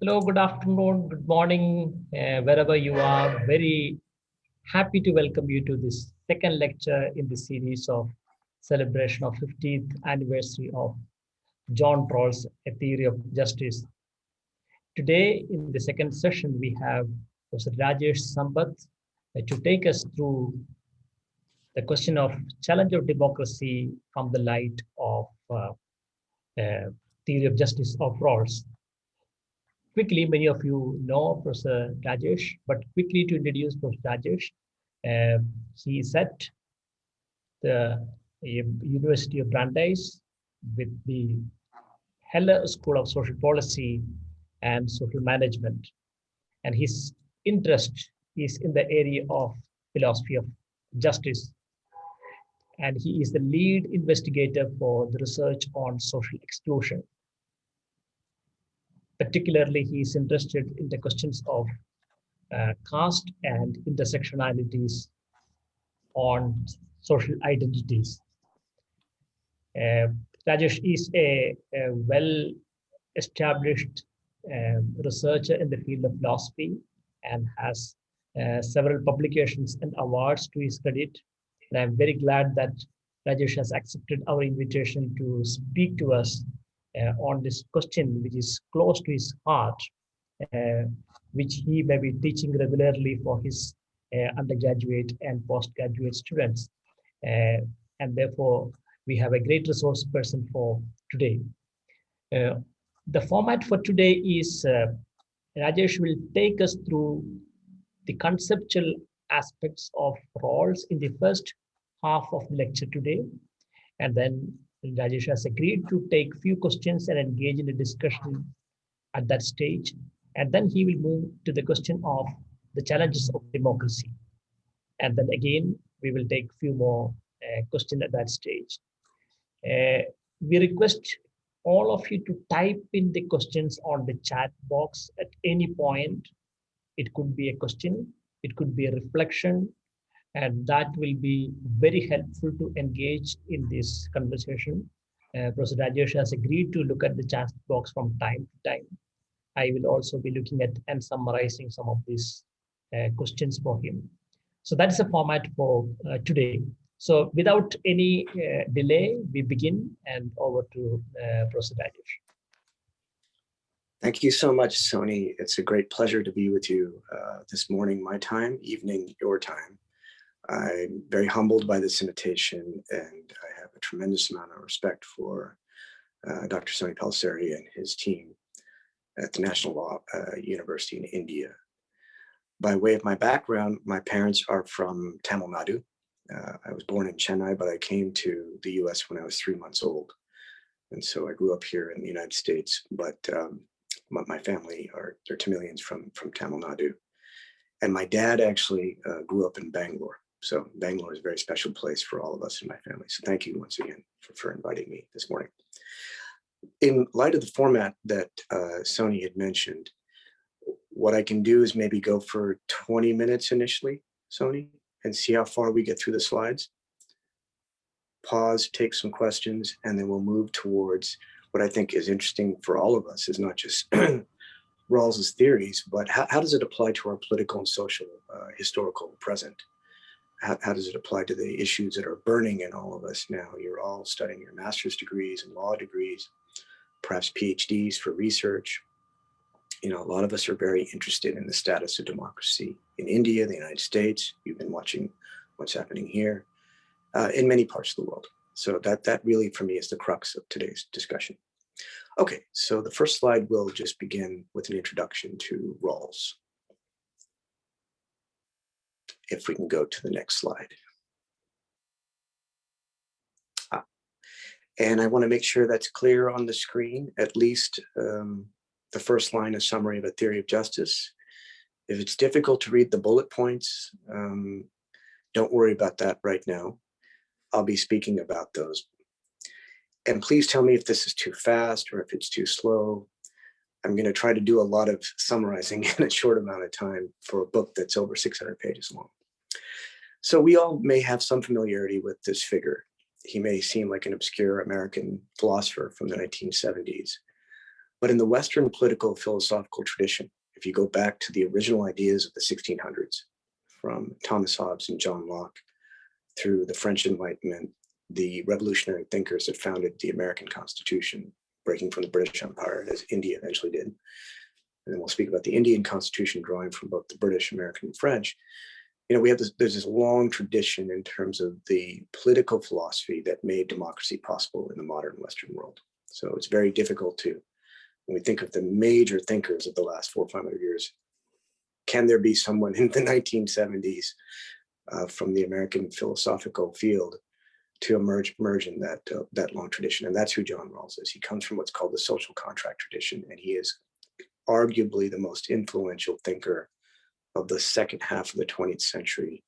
Hello, good afternoon, good morning, wherever you are. Very happy to welcome you to this second lecture in the series of celebration of 50th anniversary of John Rawls' A Theory of Justice. Today, in the second session, we have Professor Rajesh Sampath to take us through the question of challenge of democracy from the light of theory of justice of Rawls. Quickly, many of you know Professor Rajesh, but quickly to introduce Professor Rajesh, uh, he is at the University of Brandeis with the Heller School of Social Policy and Social Management. And his interest is in the area of philosophy of justice. And he is the lead investigator for the research on social exclusion. Particularly, he is interested in the questions of caste and intersectionalities on social identities. Uh, Rajesh is a well-established researcher in the field of philosophy and has several publications and awards to his credit. And I'm very glad that Rajesh has accepted our invitation to speak to us on this question, which is close to his heart, uh, which he may be teaching regularly for his undergraduate and postgraduate students. Uh, and therefore, we have a great resource person for today. Uh, the format for today is Rajesh will take us through the conceptual aspects of Rawls in the first half of the lecture today. And then Rajesh has agreed to take few questions and engage in a discussion at that stage. And then he will move to the question of the challenges of democracy. And then again, we will take few more questions at that stage. Uh, we request all of you to type in the questions on the chat box at any point. It could be a question, it could be a reflection, and that will be very helpful to engage in this conversation. Professor Rajesh has agreed to look at the chat box from time to time. I will also be looking at and summarizing some of these questions for him. So that's the format for today. So without any delay, we begin and over to Professor Rajesh. Thank you so much, Sony. It's a great pleasure to be with you this morning, my time, evening, your time. I'm very humbled by this invitation, and I have a tremendous amount of respect for Dr. Sony Palisari and his team at the National Law University in India. By way of my background, my parents are from Tamil Nadu. I was born in Chennai, but I came to the US when I was 3 months old. And so I grew up here in the United States, but my family they're Tamilians from Tamil Nadu. And my dad actually grew up in Bangalore. So Bangalore is a very special place for all of us in my family. So thank you once again for inviting me this morning. In light of the format that Sony had mentioned, what I can do is maybe go for 20 minutes initially, Sony, and see how far we get through the slides. Pause, take some questions, and then we'll move towards what I think is interesting for all of us is not just Rawls's theories, but how does it apply to our political and social historical present? How does it apply to the issues that are burning in all of us now? You're all studying your master's degrees and law degrees, perhaps PhDs for research. You know, a lot of us are very interested in the status of democracy in India, the United States. You've been watching what's happening here in many parts of the world. So that really, for me, is the crux of today's discussion. Okay, so the first slide will just begin with an introduction to Rawls. If we can go to the next slide. And I want to make sure that's clear on the screen, at least the first line, a summary of a theory of justice. If it's difficult to read the bullet points, don't worry about that right now. I'll be speaking about those. And please tell me if this is too fast or if it's too slow. I'm going to try to do a lot of summarizing in a short amount of time for a book that's over 600 pages long. So we all may have some familiarity with this figure. He may seem like an obscure American philosopher from the 1970s, But in the Western political philosophical tradition, if you go back to the original ideas of the 1600s, from Thomas Hobbes and John Locke through the French Enlightenment, the revolutionary thinkers that founded the American Constitution, breaking from the British Empire, as India eventually did. And then we'll speak about the Indian Constitution, drawing from both the British, American, and French. We have there's this long tradition in terms of the political philosophy that made democracy possible in the modern Western world. So it's very difficult to, when we think of the major thinkers of the last 400 or 500 years, can there be someone in the 1970s from the American philosophical field to emerge in that long tradition? And that's who John Rawls is. He comes from what's called the social contract tradition, and he is arguably the most influential thinker of the second half of the 20th century.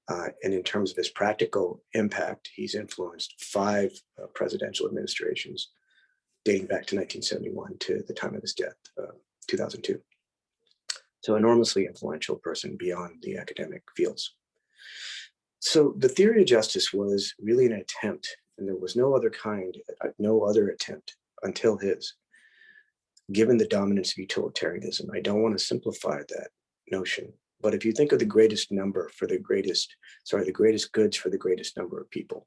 And in terms of his practical impact, he's influenced 5 presidential administrations dating back to 1971 to the time of his death, 2002. So enormously influential person beyond the academic fields. So the theory of justice was really an attempt, and there was no other attempt until his, given the dominance of utilitarianism. I don't want to simplify that notion, but if you think of the greatest goods for the greatest number of people.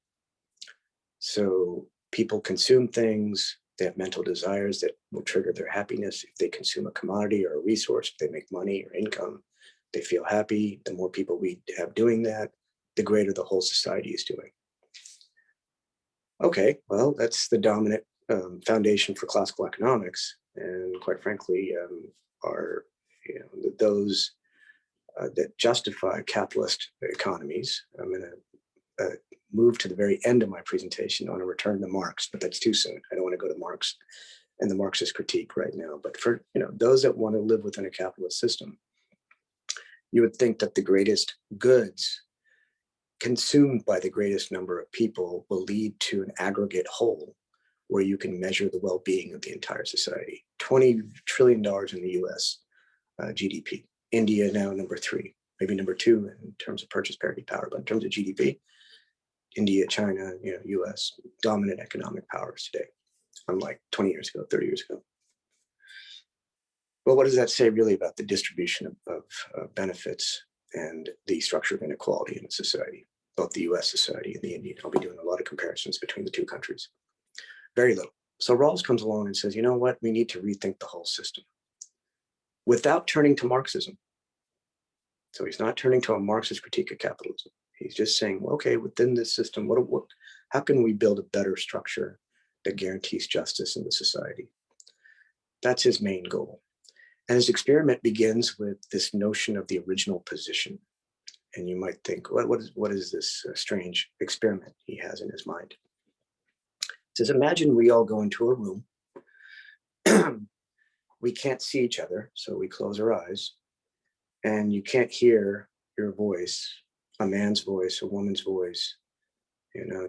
So people consume things, they have mental desires that will trigger their happiness. If they consume a commodity or a resource, if they make money or income, they feel happy. The more people we have doing that, the greater the whole society is doing. Okay, well, that's the dominant foundation for classical economics, and quite frankly, are those that justify capitalist economies. I'm going to move to the very end of my presentation. I want to return to Marx, but that's too soon. I don't want to go to Marx and the Marxist critique right now. But for those that want to live within a capitalist system, you would think that the greatest goods consumed by the greatest number of people will lead to an aggregate whole where you can measure the well-being of the entire society. $20 trillion in the US GDP. India now number 3, maybe number 2 in terms of purchase parity power, but in terms of GDP, India, China, US, dominant economic powers today, unlike 20 years ago, 30 years ago. Well, what does that say really about the distribution of benefits and the structure of inequality in the society, both the US society and the Indian? I'll be doing a lot of comparisons between the two countries. Very little. So Rawls comes along and says, you know what, we need to rethink the whole system without turning to Marxism. So he's not turning to a Marxist critique of capitalism. He's just saying, well, okay, within this system, how can we build a better structure that guarantees justice in the society? That's his main goal. And his experiment begins with this notion of the original position. And you might think, what is this strange experiment he has in his mind? He says, imagine we all go into a room. We can't see each other, so we close our eyes. And you can't hear your voice, a man's voice, a woman's voice,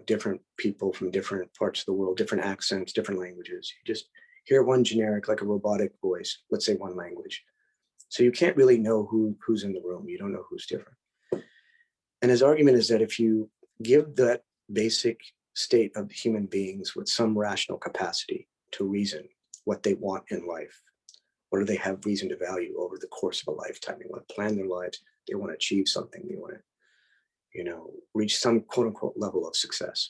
different people from different parts of the world, different accents, different languages. You just hear one generic, like a robotic voice, let's say one language. So you can't really know who's in the room. You don't know who's different. And his argument is that if you give that basic state of human beings with some rational capacity to reason what they want in life, what do they have reason to value over the course of a lifetime? They want to plan their lives. They want to achieve something. They want to, reach some quote unquote level of success.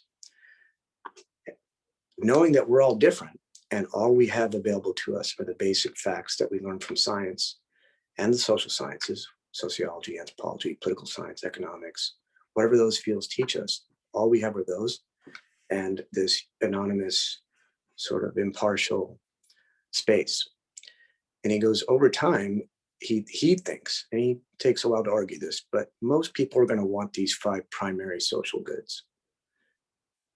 Knowing that we're all different and all we have available to us are the basic facts that we learn from science and the social sciences, sociology, anthropology, political science, economics, whatever those fields teach us, all we have are those and this anonymous sort of impartial space. And he goes, over time, he thinks, and he takes a while to argue this, but most people are going to want these 5 primary social goods.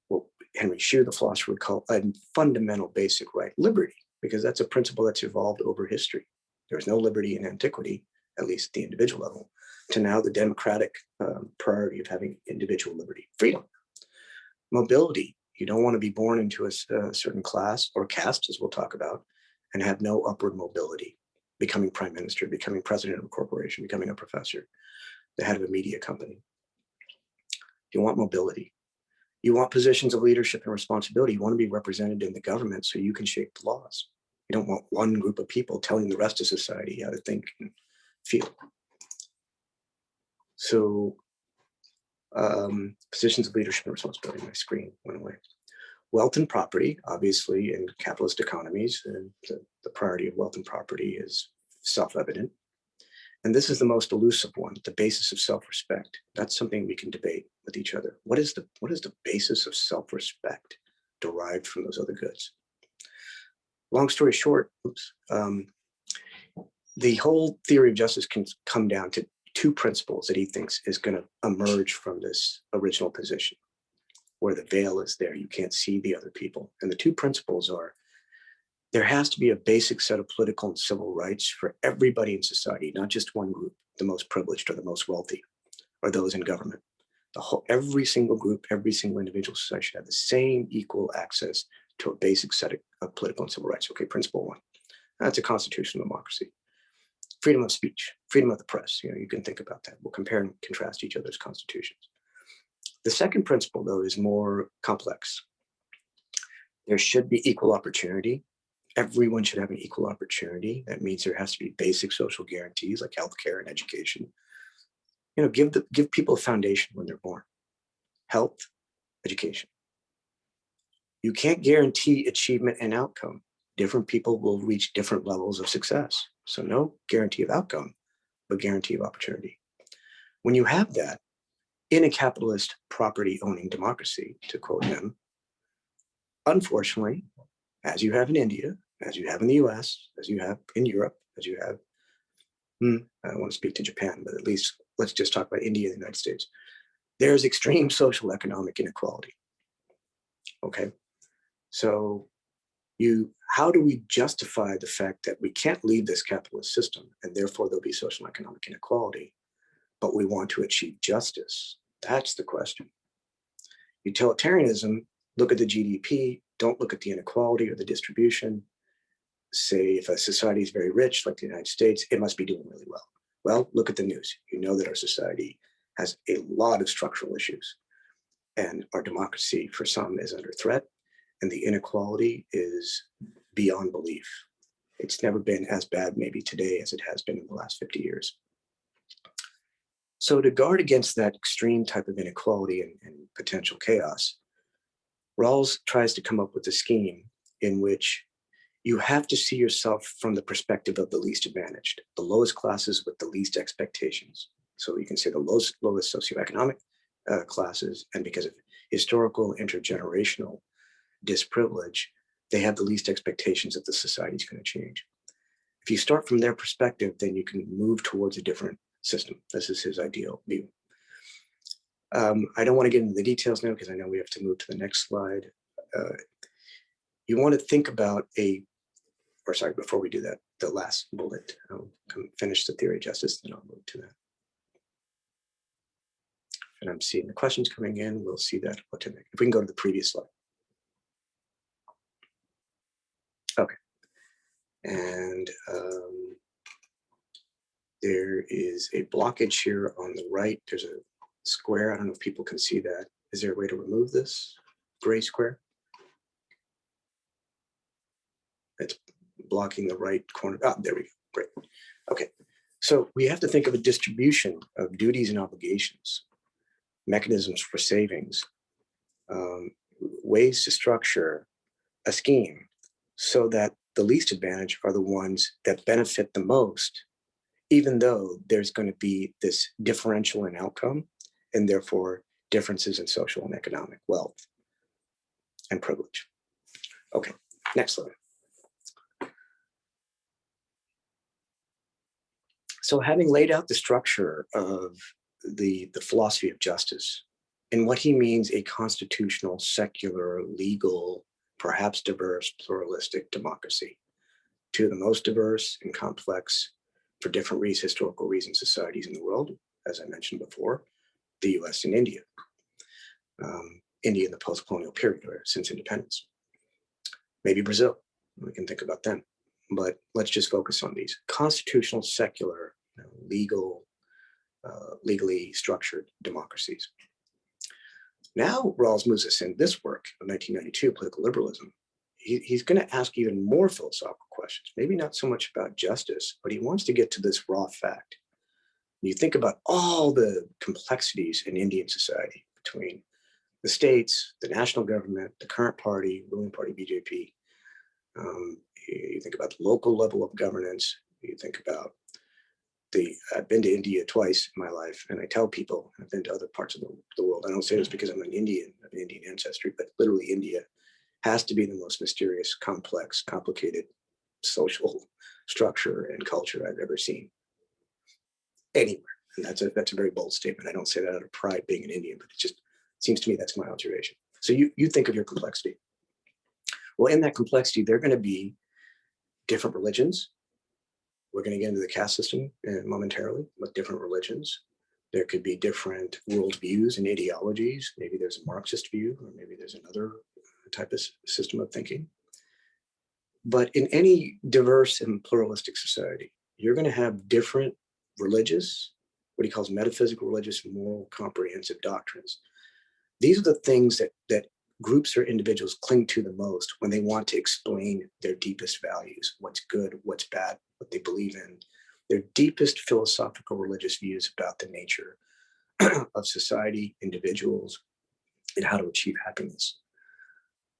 What Henry Shear, the philosopher, would call a fundamental basic right, liberty, because that's a principle that's evolved over history. There was no liberty in antiquity, at least at the individual level, to now the democratic priority of having individual liberty, freedom. Mobility, you don't want to be born into a certain class or caste, as we'll talk about, and have no upward mobility, becoming prime minister, becoming president of a corporation, becoming a professor, the head of a media company. You want mobility. You want positions of leadership and responsibility. You want to be represented in the government so you can shape the laws. You don't want one group of people telling the rest of society how to think and feel. So positions of leadership and responsibility. My screen went away. Wealth and property, obviously, in capitalist economies, the priority of wealth and property is self-evident. And this is the most elusive one, the basis of self-respect. That's something we can debate with each other. What is the basis of self-respect derived from those other goods? Long story short, the whole theory of justice can come down to two principles that he thinks is going to emerge from this original position, where the veil is there. You can't see the other people. And the two principles are, there has to be a basic set of political and civil rights for everybody in society, not just one group, the most privileged or the most wealthy, or those in government. Every single group, every single individual society should have the same equal access to a basic set of political and civil rights. Okay, principle one. That's a constitutional democracy. Freedom of speech, freedom of the press. You can think about that. We'll compare and contrast each other's constitutions. The second principle, though, is more complex. There should be equal opportunity. Everyone should have an equal opportunity. That means there has to be basic social guarantees like healthcare and education. Give people a foundation when they're born. Health, education. You can't guarantee achievement and outcome. Different people will reach different levels of success. So no guarantee of outcome, but guarantee of opportunity. When you have that in a capitalist property owning democracy, to quote him, unfortunately, as you have in India, as you have in the US, as you have in Europe, as you have, I don't want to speak to Japan, but at least let's just talk about India and the United States. There's extreme social economic inequality. Okay, so how do we justify the fact that we can't leave this capitalist system and therefore there'll be social and economic inequality, but we want to achieve justice? That's the question. Utilitarianism, look at the GDP, don't look at the inequality or the distribution. Say if a society is very rich, like the United States, it must be doing really well. Well, look at the news. You know that our society has a lot of structural issues, and our democracy for some is under threat, and the inequality is beyond belief. It's never been as bad maybe today as it has been in the last 50 years. So to guard against that extreme type of inequality and potential chaos, Rawls tries to come up with a scheme in which you have to see yourself from the perspective of the least advantaged, the lowest classes with the least expectations. So you can say the lowest socioeconomic classes, and because of historical intergenerational disprivilege, they have the least expectations that the society is going to change. If you start from their perspective, then you can move towards a different system. This is his ideal view. I don't want to get into the details now because I know we have to move to the next slide. You want to think about before we do that, the last bullet, I'll finish the theory of justice, then I'll move to that. And I'm seeing the questions coming in. We'll see that. If we can go to the previous slide. Okay. And there is a blockage here on the right. There's a square. I don't know if people can see that. Is there a way to remove this gray square? It's blocking the right corner. There we go. Great. Okay. So we have to think of a distribution of duties and obligations, mechanisms for savings, ways to structure a scheme so that the least advantaged are the ones that benefit the most, even though there's going to be this differential in outcome and therefore differences in social and economic wealth and privilege. Okay, next slide. So having laid out the structure of the philosophy of justice and what he means a constitutional, secular, legal, perhaps diverse, pluralistic democracy, two of the most diverse and complex for different historical reasons societies in the world, as I mentioned before, the US and India. India in the post-colonial period or since independence. Maybe Brazil, we can think about them. But let's just focus on these constitutional, secular, legally structured democracies. Now Rawls moves us in this work of 1992, political liberalism. he's going to ask even more philosophical questions, maybe not so much about justice, but he wants to get to this raw fact. You think about all the complexities in Indian society between the states, the national government, the current party, ruling party, BJP. You think about the local level of governance. You think about I've been to India twice in my life, and I tell people I've been to other parts of the world. I don't say this because I'm an Indian of Indian ancestry, but literally India has to be the most mysterious, complex, complicated social structure and culture I've ever seen anywhere. And that's a very bold statement. I don't say that out of pride being an Indian, but it just seems to me that's my observation. So you think of your complexity. Well, in that complexity, there are going to be different religions. We're going to get into the caste system momentarily with different religions. There could be different worldviews and ideologies. Maybe there's a Marxist view, or maybe there's another type of system of thinking. But in any diverse and pluralistic society, you're going to have different religious, what he calls metaphysical, religious, moral, comprehensive doctrines. These are the things that groups or individuals cling to the most when they want to explain their deepest values, what's good, what's bad, what they believe in, their deepest philosophical religious views about the nature of society, individuals, and how to achieve happiness.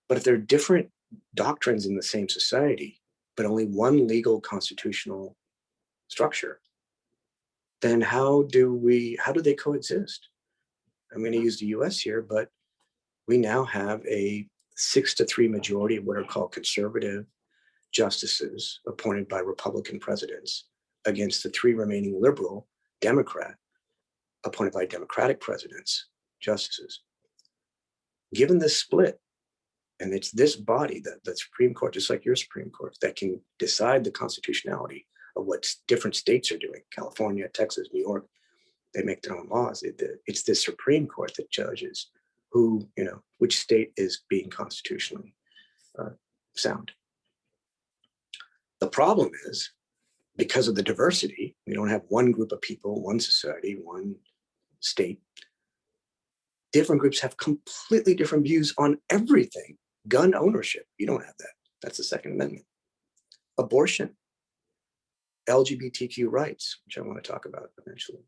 But if there are different doctrines in the same society, but only one legal constitutional structure, then how do they coexist? I'm going to use the US here, but we now have a 6-3 majority of what are called conservative justices appointed by Republican presidents against the 3 remaining liberal Democrat appointed by Democratic presidents, justices. Given this split, and it's this body, the Supreme Court, just like your Supreme Court, that can decide the constitutionality of what different states are doing. California, Texas, New York, they make their own laws. It's the Supreme Court that judges which state is being constitutionally sound. The problem is, because of the diversity, we don't have one group of people, one society, one state. Different groups have completely different views on everything. Gun ownership, you don't have that. That's the Second Amendment. Abortion, LGBTQ rights, which I want to talk about eventually.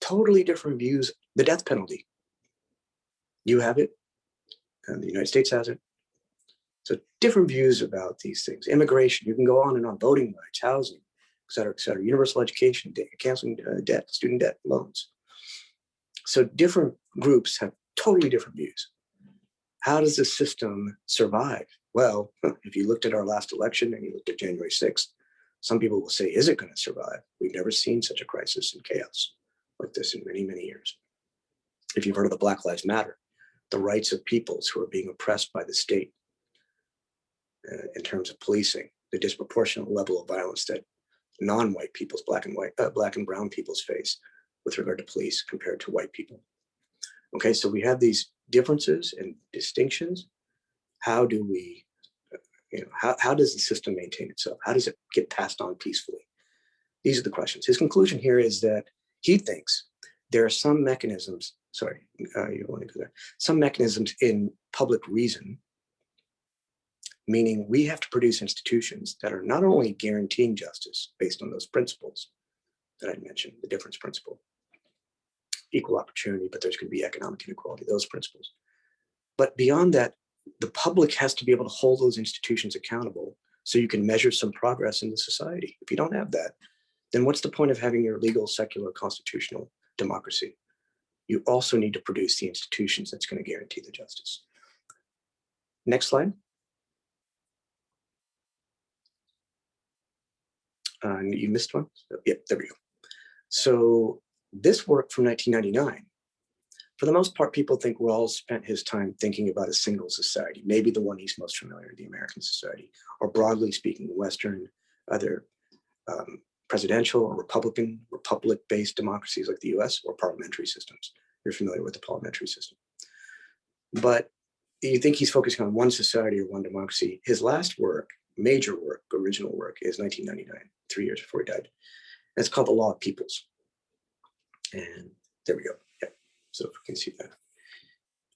Totally different views. The death penalty, you have it, and the United States has it. So different views about these things. Immigration, you can go on and on. Voting rights, housing, et cetera, et cetera. Universal education, canceling debt, student debt, loans. So different groups have totally different views. How does the system survive? Well, if you looked at our last election and you looked at January 6th, some people will say, is it going to survive? We've never seen such a crisis and chaos like this in many, many years. If you've heard of the Black Lives Matter, the rights of peoples who are being oppressed by the state in terms of policing, the disproportionate level of violence that non-white peoples, black and brown peoples face with regard to police compared to white people. Okay, so we have these differences and distinctions. How do we, how does the system maintain itself? How does it get passed on peacefully? These are the questions. His conclusion here is that he thinks there are some mechanisms, you want to go there, some mechanisms in public reason, meaning we have to produce institutions that are not only guaranteeing justice based on those principles that I mentioned, the difference principle, equal opportunity, but there's going to be economic inequality, those principles. But beyond that, the public has to be able to hold those institutions accountable so you can measure some progress in the society. If you don't have that, then what's the point of having your legal, secular, constitutional democracy? You also need to produce the institutions that's going to guarantee the justice. Next slide. You missed one? Yep, there we go. So this work from 1999, for the most part, people think Rawls spent his time thinking about a single society, maybe the one he's most familiar with, the American society, or broadly speaking, Western, either presidential or republic-based democracies like the US, or parliamentary systems. You're familiar with the parliamentary system. But you think he's focusing on one society or one democracy. His last work, major work, original work, is 1999, 3 years before he died. And it's called The Law of Peoples. And there we go. Yeah. So if we can see that.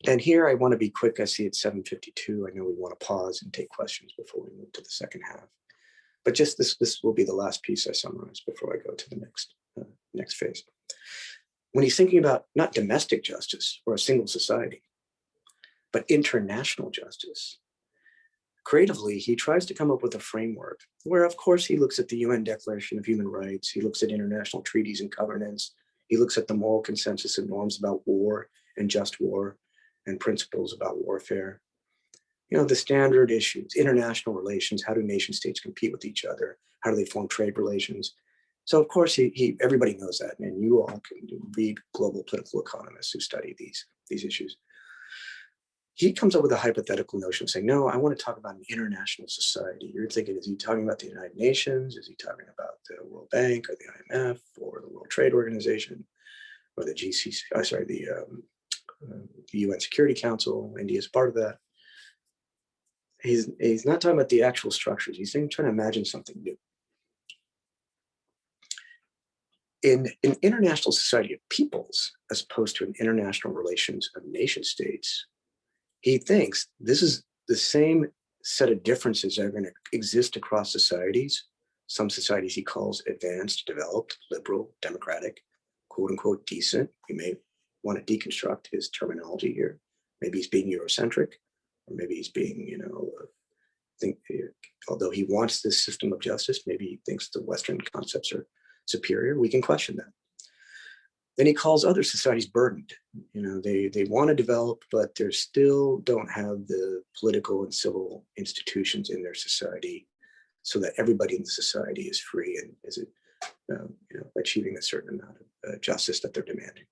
And here I want to be quick. I see it's 7:52. I know we want to pause and take questions before we move to the second half. But just this will be the last piece I summarize before I go to the next phase. When he's thinking about not domestic justice or a single society, but international justice, creatively, he tries to come up with a framework where, of course, he looks at the UN Declaration of Human Rights, he looks at international treaties and covenants, he looks at the moral consensus and norms about war and just war and principles about warfare. You know, the standard issues, international relations, how do nation states compete with each other? How do they form trade relations? So of course, everybody knows that, and you all can read global political economists who study these issues. He comes up with a hypothetical notion of saying, no, I want to talk about an international society. You're thinking, is he talking about the United Nations? Is he talking about the World Bank or the IMF or the World Trade Organization or the GCC, the UN Security Council? India is part of that. He's not talking about the actual structures. He's trying to imagine something new. In an international society of peoples, as opposed to an international relations of nation states, he thinks this is the same set of differences that are going to exist across societies. Some societies he calls advanced, developed, liberal, democratic, quote unquote decent. We may want to deconstruct his terminology here. Maybe he's being Eurocentric, or maybe he's being, although he wants this system of justice, maybe he thinks the Western concepts are superior. We can question that. Then he calls other societies burdened. They want to develop, but they still don't have the political and civil institutions in their society so that everybody in the society is free and is achieving a certain amount of justice that they're demanding.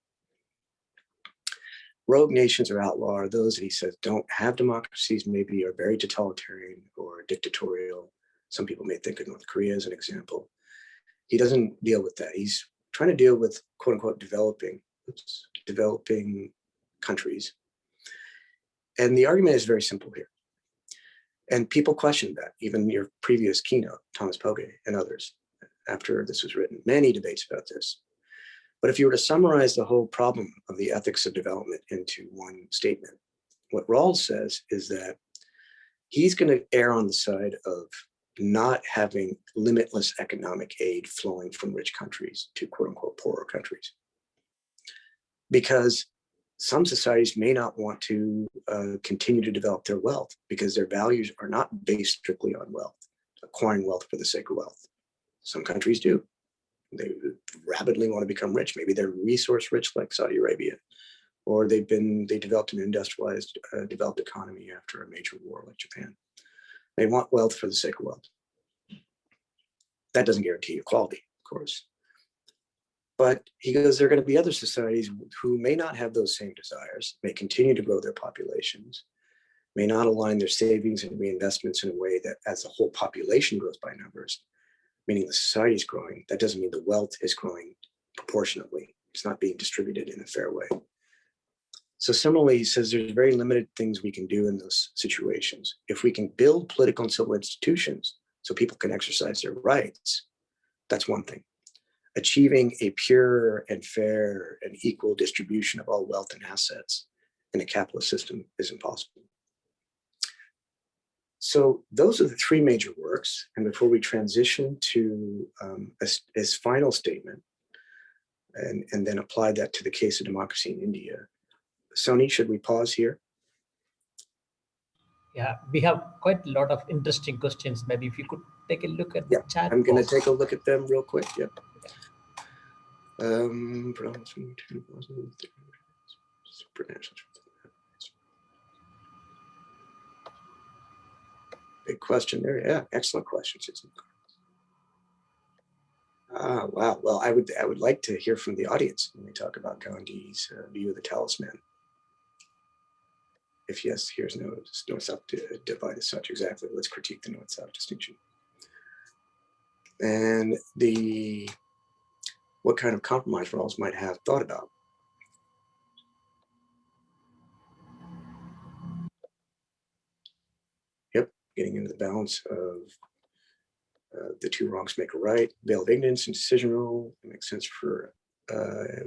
Rogue nations or outlaw are those that he says don't have democracies, maybe are very totalitarian or dictatorial. Some people may think of North Korea as an example. He doesn't deal with that. He's trying to deal with quote unquote developing countries. And the argument is very simple here. And people questioned that, even your previous keynote, Thomas Pogge and others, after this was written, many debates about this. But if you were to summarize the whole problem of the ethics of development into one statement, what Rawls says is that he's going to err on the side of not having limitless economic aid flowing from rich countries to quote unquote poorer countries. Because some societies may not want to continue to develop their wealth because their values are not based strictly on wealth, acquiring wealth for the sake of wealth. Some countries do. They rapidly want to become rich. Maybe they're resource rich like Saudi Arabia, or they developed an industrialized, developed economy after a major war like Japan. They want wealth for the sake of wealth. That doesn't guarantee equality, of course. But he goes, there are going to be other societies who may not have those same desires, may continue to grow their populations, may not align their savings and reinvestments in a way that as the whole population grows by numbers, meaning the society is growing, that doesn't mean the wealth is growing proportionately. It's not being distributed in a fair way. So similarly, he says there's very limited things we can do in those situations. If we can build political and civil institutions so people can exercise their rights, that's one thing. Achieving a pure and fair and equal distribution of all wealth and assets in a capitalist system is impossible. So those are the three major works. And before we transition to his final statement and then apply that to the case of democracy in India, Sony, should we pause here? Yeah, we have quite a lot of interesting questions. Maybe if you could take a look at the chat. I'm going to take a look at them real quick. Yep. Big question there. Yeah, excellent question, Susan. Wow. Well, I would like to hear from the audience when we talk about Gandhi's view of the talisman. If yes, here's north-south divide as such. Exactly. Let's critique the north-south distinction. And what kind of compromise Rawls might have thought about. Yep, getting into the balance of the two wrongs make a right, veil of ignorance and decision rule. It makes sense for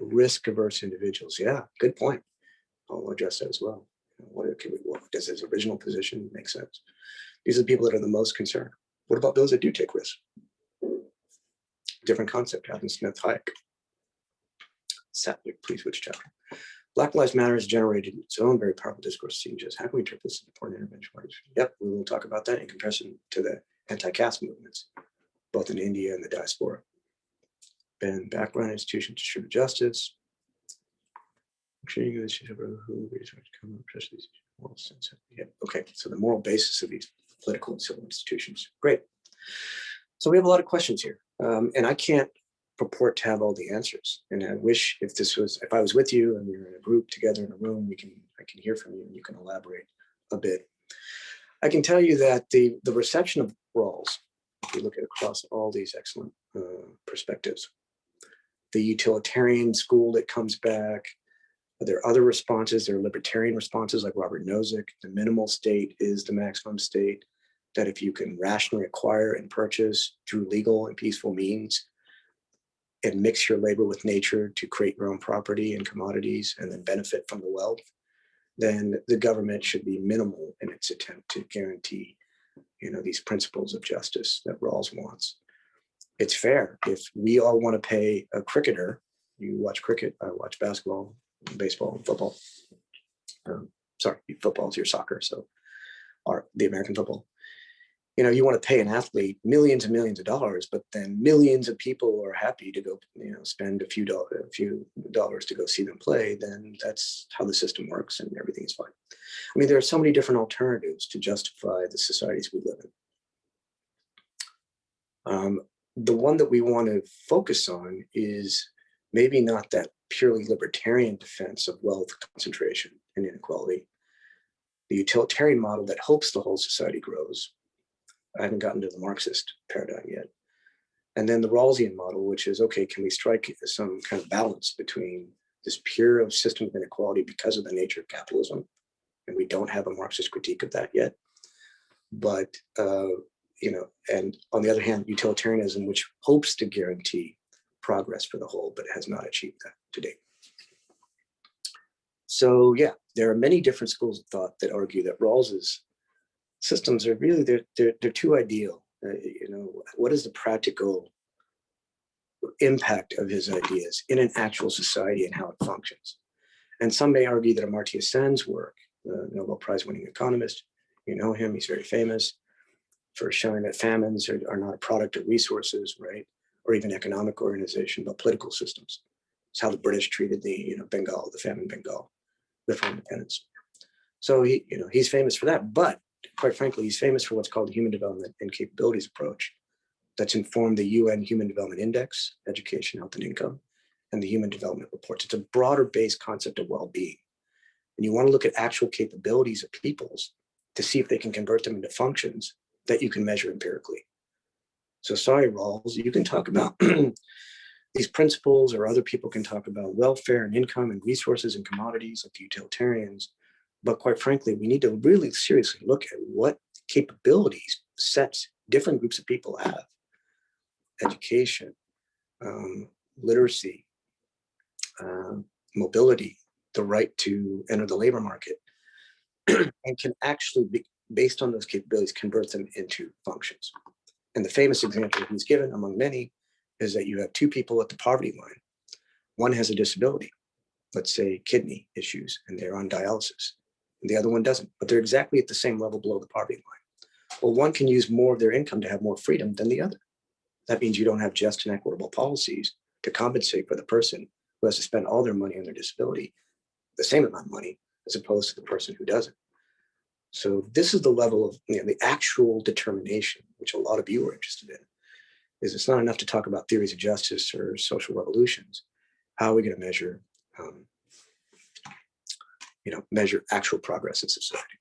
risk-averse individuals. Yeah, good point. I'll address that as well. does his original position make sense? These are the people that are the most concerned. What about those that do take risks? Different concept, Adam Smith, Hayek. Sadly, please, which chapter? Black Lives Matter has generated its own very powerful discourse changes. How can we interpret this as important intervention? Yep, we will talk about that in comparison to the anti-caste movements, both in India and the diaspora. Ben, background, institutions, distribute justice. Yeah, okay, so the moral basis of these political and civil institutions. Great. So we have a lot of questions here, and I can't purport to have all the answers. And I wish if I was with you and we were in a group together in a room, I can hear from you and you can elaborate a bit. I can tell you that the reception of Rawls, if you look at across all these excellent perspectives, the utilitarian school that comes back, there are other responses, there are libertarian responses like Robert Nozick, the minimal state is the maximum state, that if you can rationally acquire and purchase through legal and peaceful means, and mix your labor with nature to create your own property and commodities and then benefit from the wealth, then the government should be minimal in its attempt to guarantee, these principles of justice that Rawls wants. It's fair. If we all want to pay a cricketer, you watch cricket, I watch basketball, baseball, and football. Sorry, football is your soccer, so the American football. You want to pay an athlete millions and millions of dollars, but then millions of people are happy to go, spend a few dollars to go see them play, then that's how the system works and everything is fine. I mean, there are so many different alternatives to justify the societies we live in. The one that we want to focus on is maybe not that purely libertarian defense of wealth concentration and inequality, the utilitarian model that hopes the whole society grows. I haven't gotten to the Marxist paradigm yet. And then the Rawlsian model, which is, okay, can we strike some kind of balance between this pure system of inequality because of the nature of capitalism? And we don't have a Marxist critique of that yet. But, and on the other hand, utilitarianism, which hopes to guarantee progress for the whole, but has not achieved that to date. So yeah, there are many different schools of thought that argue that Rawls's systems are really, they're too ideal. What is the practical impact of his ideas in an actual society and how it functions? And some may argue that Amartya Sen's work, the Nobel Prize winning economist, you know him, he's very famous for showing that famines are not a product of resources, right? Or even economic organization, but political systems. It's how the British treated the, Bengal, the famine in Bengal before independence. So he's famous for that, but quite frankly, he's famous for what's called the Human Development and Capabilities approach that's informed the UN Human Development Index, Education, Health, and Income, and the Human Development Reports. It's a broader based concept of well-being. And you want to look at actual capabilities of peoples to see if they can convert them into functions that you can measure empirically. So sorry, Rawls, you can talk about these principles, or other people can talk about welfare and income and resources and commodities like the utilitarians. But quite frankly, we need to really seriously look at what capabilities sets different groups of people have. Education, literacy, mobility, the right to enter the labor market, and can actually be, based on those capabilities, convert them into functions. And the famous example he's given among many is that you have two people at the poverty line. One has a disability, let's say kidney issues, and they're on dialysis. And the other one doesn't, but they're exactly at the same level below the poverty line. Well, one can use more of their income to have more freedom than the other. That means you don't have just and equitable policies to compensate for the person who has to spend all their money on their disability, the same amount of money, as opposed to the person who doesn't. So this is the level of the actual determination, which a lot of you are interested in, is it's not enough to talk about theories of justice or social revolutions. How are we going to measure, measure actual progress in society?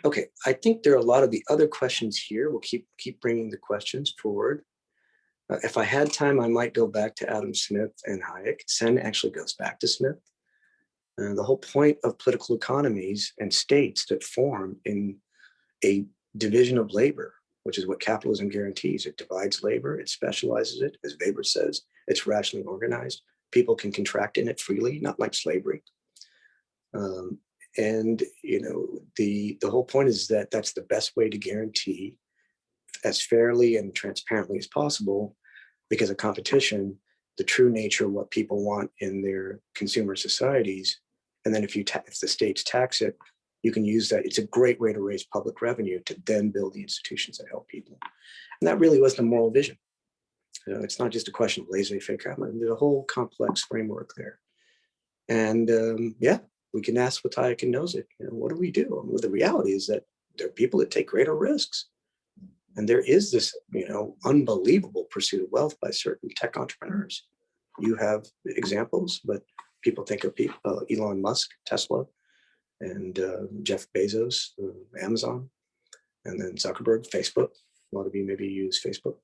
Okay, I think there are a lot of the other questions here. We'll keep bringing the questions forward. If I had time, I might go back to Adam Smith and Hayek. Sen actually goes back to Smith. The whole point of political economies and states that form in a division of labor, which is what capitalism guarantees. It divides labor, it specializes it. As Weber says, it's rationally organized. People can contract in it freely, not like slavery. And the whole point is that that's the best way to guarantee as fairly and transparently as possible, because of competition, the true nature of what people want in their consumer societies. And then if the states tax it, you can use that. It's a great way to raise public revenue to then build the institutions that help people. And that really was the moral vision. It's not just a question of laissez-faire. There's a whole complex framework there. And yeah, we can ask what Hayek knows it. What do we do? Well, the reality is that there are people that take greater risks. And there is this, unbelievable pursuit of wealth by certain tech entrepreneurs. You have examples, but people think of Elon Musk, Tesla, and Jeff Bezos, Amazon, and then Zuckerberg, Facebook. A lot of you maybe use Facebook.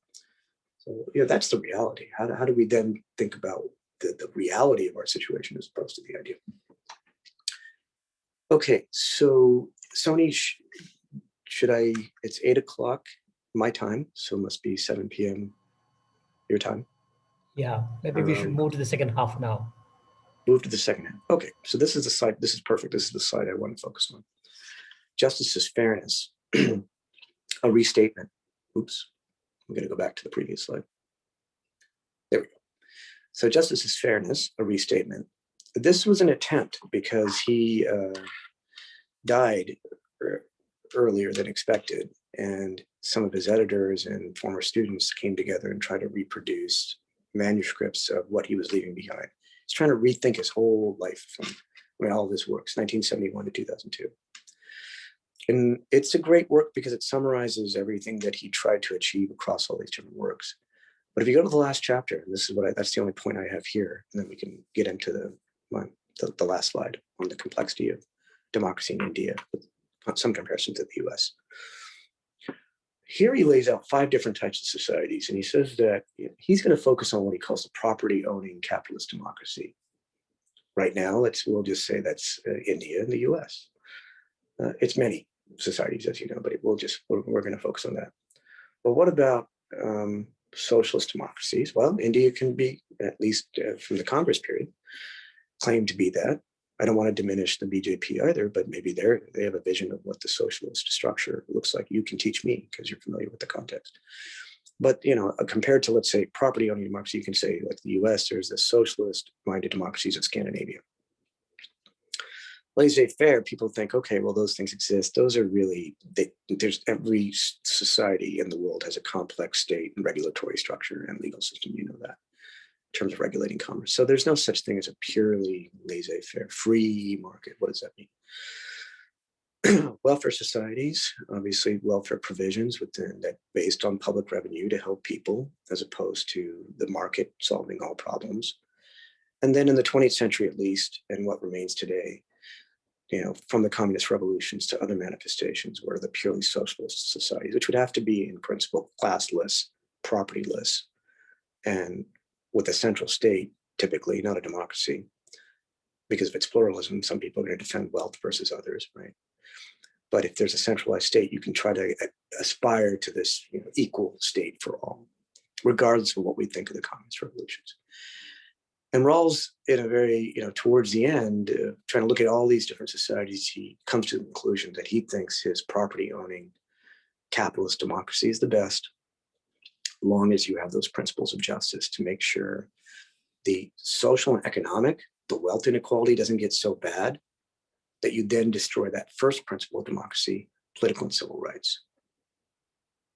So that's the reality. How do we then think about the reality of our situation as opposed to the idea? Okay, so Sony, it's 8 o'clock my time, so it must be 7 p.m. your time. Yeah, maybe we should move to the second half now. Move to the second half. Okay, so this is the side. This is perfect. This is the side I want to focus on. Justice is fairness. A restatement. Oops, I'm going to go back to the previous slide. There we go. So justice is fairness, a restatement. This was an attempt because he died earlier than expected, and some of his editors and former students came together and tried to reproduce manuscripts of what he was leaving behind. He's trying to rethink his whole life from all of his works, 1971 to 2002. And it's a great work because it summarizes everything that he tried to achieve across all these different works. But if you go to the last chapter, and this is that's the only point I have here, and then we can get into the last slide on the complexity of democracy in India, with some comparison to the US. Here he lays out 5 different types of societies, and he says that he's going to focus on what he calls the property-owning capitalist democracy. Right now, we'll just say that's India and the US. It's many societies, as you know, but we're going to focus on that. But what about socialist democracies? Well, India can be, at least from the Congress period, claimed to be that. I don't want to diminish the BJP either, but maybe they have a vision of what the socialist structure looks like. You can teach me because you're familiar with the context. But compared to, let's say, property-owning democracy, you can say, like the US, there's the socialist-minded democracies of Scandinavia. Laissez-faire, people think, okay, well, those things exist. Those are really, there's every society in the world has a complex state and regulatory structure and legal system, that, in terms of regulating commerce. So there's no such thing as a purely laissez-faire, free market. What does that mean? Welfare societies, obviously welfare provisions that based on public revenue to help people, as opposed to the market solving all problems. And then in the 20th century, at least, and what remains today, from the communist revolutions to other manifestations, were the purely socialist societies, which would have to be in principle classless, propertyless, and with a central state, typically not a democracy, because of its pluralism. Some people are going to defend wealth versus others, right? But if there's a centralized state, you can try to aspire to this equal state for all, regardless of what we think of the communist revolutions. And Rawls, in a very, towards the end, trying to look at all these different societies, he comes to the conclusion that he thinks his property-owning capitalist democracy is the best, long as you have those principles of justice to make sure the social and economic, the wealth inequality doesn't get so bad that you then destroy that first principle of democracy, political and civil rights.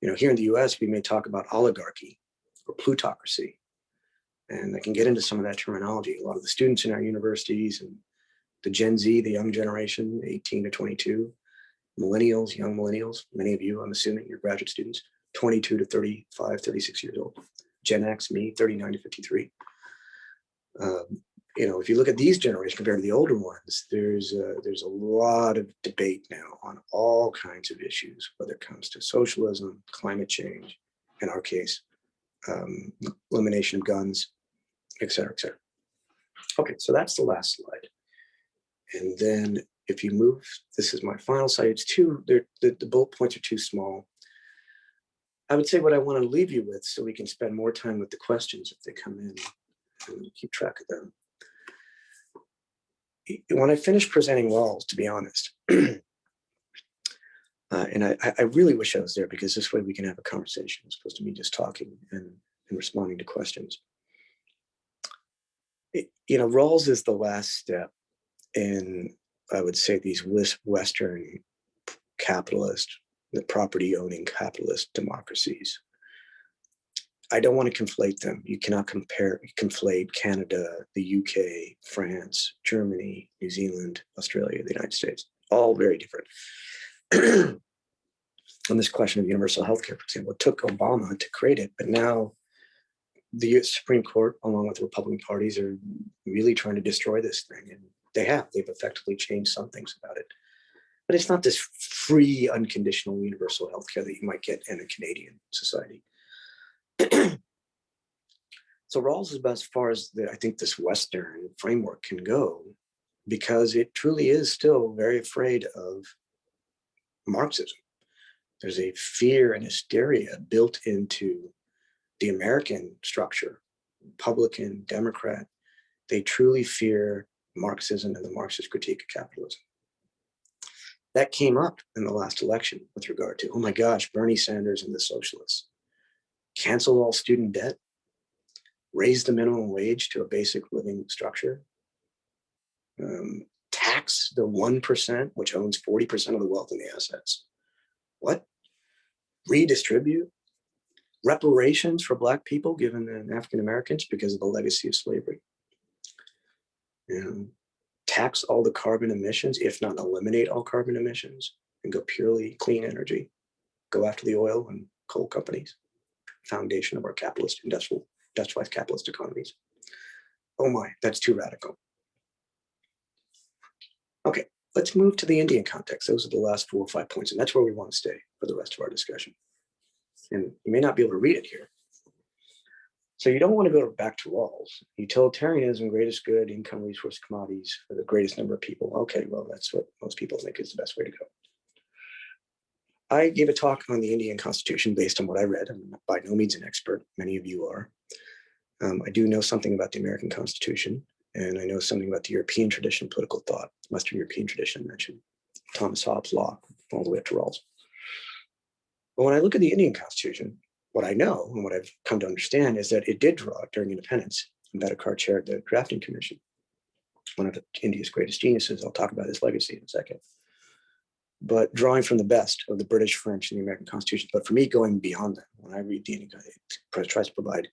Here in the US, we may talk about oligarchy or plutocracy. And I can get into some of that terminology. A lot of the students in our universities and the Gen Z, the young generation, 18 to 22, millennials, young millennials, many of you, I'm assuming you're graduate students, 22 to 35, 36 years old. Gen X, me, 39 to 53. If you look at these generations compared to the older ones, there's a lot of debate now on all kinds of issues, whether it comes to socialism, climate change, in our case, elimination of guns, et cetera, et cetera. Okay, so that's the last slide. And then if you move, this is my final slide. It's the bullet points are too small. I would say what I want to leave you with, so we can spend more time with the questions if they come in and keep track of them. when I finished presenting Rawls, to be honest, and I really wish I was there, because this way we can have a conversation as opposed to me just talking and responding to questions. Rawls is the last step in, I would say, these Western capitalist, the property-owning capitalist democracies. I don't want to conflate them. You cannot conflate Canada, the UK, France, Germany, New Zealand, Australia, the United States, all very different. On this question of universal healthcare, for example, it took Obama to create it, but now the US Supreme Court, along with the Republican parties, are really trying to destroy this thing. And they've effectively changed some things about it. But it's not this free, unconditional universal healthcare that you might get in a Canadian society. So Rawls is about as far as I think this Western framework can go, because it truly is still very afraid of Marxism. There's a fear and hysteria built into the American structure, Republican, Democrat. They truly fear Marxism and the Marxist critique of capitalism. That came up in the last election with regard to, oh my gosh, Bernie Sanders and the socialists. Cancel all student debt, raise the minimum wage to a basic living structure, tax the 1%, which owns 40% of the wealth and the assets. What? Redistribute reparations for Black people given to African Americans because of the legacy of slavery. Tax all the carbon emissions, if not eliminate all carbon emissions, and go purely clean energy. Go after the oil and coal companies, foundation of our capitalist, industrialized capitalist economies. Oh my, that's too radical. Okay, let's move to the Indian context. Those are the last 4 or 5 points, and that's where we want to stay for the rest of our discussion. And you may not be able to read it here. So you don't want to go back to Rawls. Utilitarianism, greatest good, income, resource, commodities for the greatest number of people. Okay, well, that's what most people think is the best way to go. I gave a talk on the Indian Constitution based on what I read. I'm by no means an expert. Many of you are. I do know something about the American Constitution, and I know something about the European tradition of political thought, Western European tradition mentioned, Thomas Hobbes' law, all the way up to Rawls. But when I look at the Indian Constitution, what I know and what I've come to understand is that it did draw during independence. Ambedkar chaired the drafting commission, one of India's greatest geniuses. I'll talk about his legacy in a second. But drawing from the best of the British, French, and the American Constitution. But for me, going beyond that, when I read the Indian Constitution, it tries to provide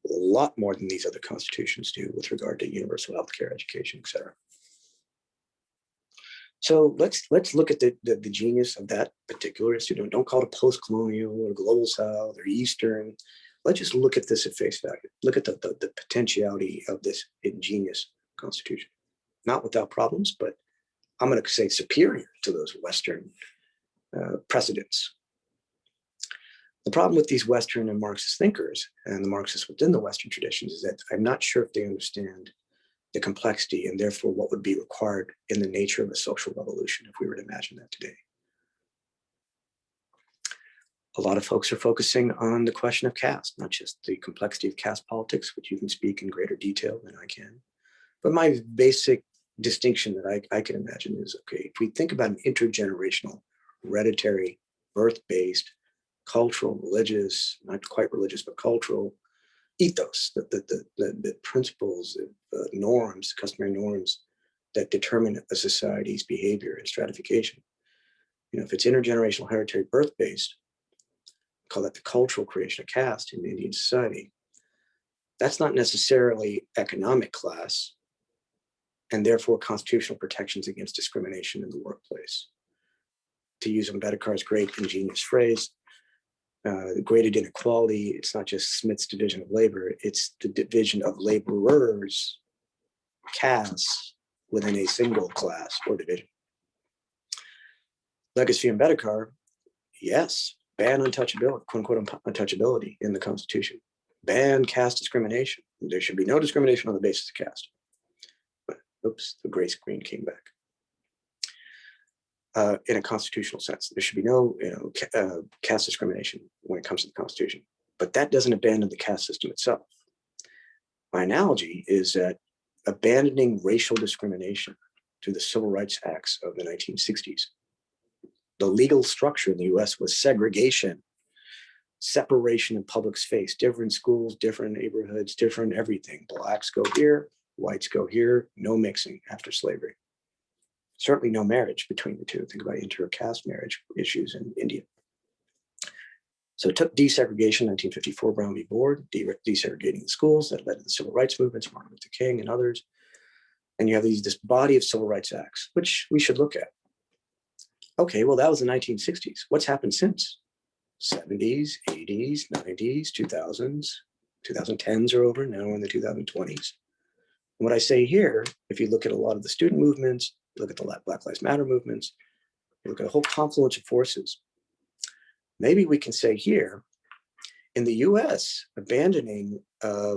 a lot more than these other constitutions do with regard to universal healthcare, education, et cetera. So let's look at the genius of that particular institute. Don't call it a post-colonial or global South or Eastern. Let's just look at this at face value. Look at the potentiality of this ingenious constitution. Not without problems, but I'm going to say superior to those Western precedents. The problem with these Western and Marxist thinkers and the Marxists within the Western traditions is that I'm not sure if they understand the complexity and therefore what would be required in the nature of a social revolution if we were to imagine that today. A lot of folks are focusing on the question of caste, not just the complexity of caste politics, which you can speak in greater detail than I can. But my basic distinction that I can imagine is, okay, if we think about an intergenerational, hereditary, birth-based, cultural, religious, not quite religious, but cultural ethos, the principles, norms, customary norms that determine a society's behavior and stratification. If it's intergenerational, hereditary, birth-based, call that the cultural creation of caste in Indian society. That's not necessarily economic class, and therefore constitutional protections against discrimination in the workplace. To use Ambedkar's great ingenious phrase, the graded inequality, it's not just Smith's division of labor, it's the division of laborers, castes, within a single class or division. Legacy of Ambedkar, yes, ban untouchability, quote unquote untouchability in the Constitution. Ban caste discrimination. There should be no discrimination on the basis of caste. But, oops, the gray screen came back. In a constitutional sense, there should be no caste discrimination when it comes to the Constitution. But that doesn't abandon the caste system itself. My analogy is that abandoning racial discrimination through the Civil Rights Acts of the 1960s. The legal structure in the US was segregation, separation in public space, different schools, different neighborhoods, different everything. Blacks go here, whites go here, no mixing after slavery. Certainly no marriage between the two. Think about inter-caste marriage issues in India. So it took desegregation, 1954, Brown v. Board, desegregating the schools that led to the civil rights movements, Martin Luther King and others. And you have this body of civil rights acts, which we should look at. Okay, well, that was the 1960s. What's happened since? 70s, 80s, 90s, 2000s, 2010s are over, now we're in the 2020s. And what I say here, if you look at a lot of the student movements, look at the Black Lives Matter movements, look at a whole confluence of forces, maybe we can say here, in the US, abandoning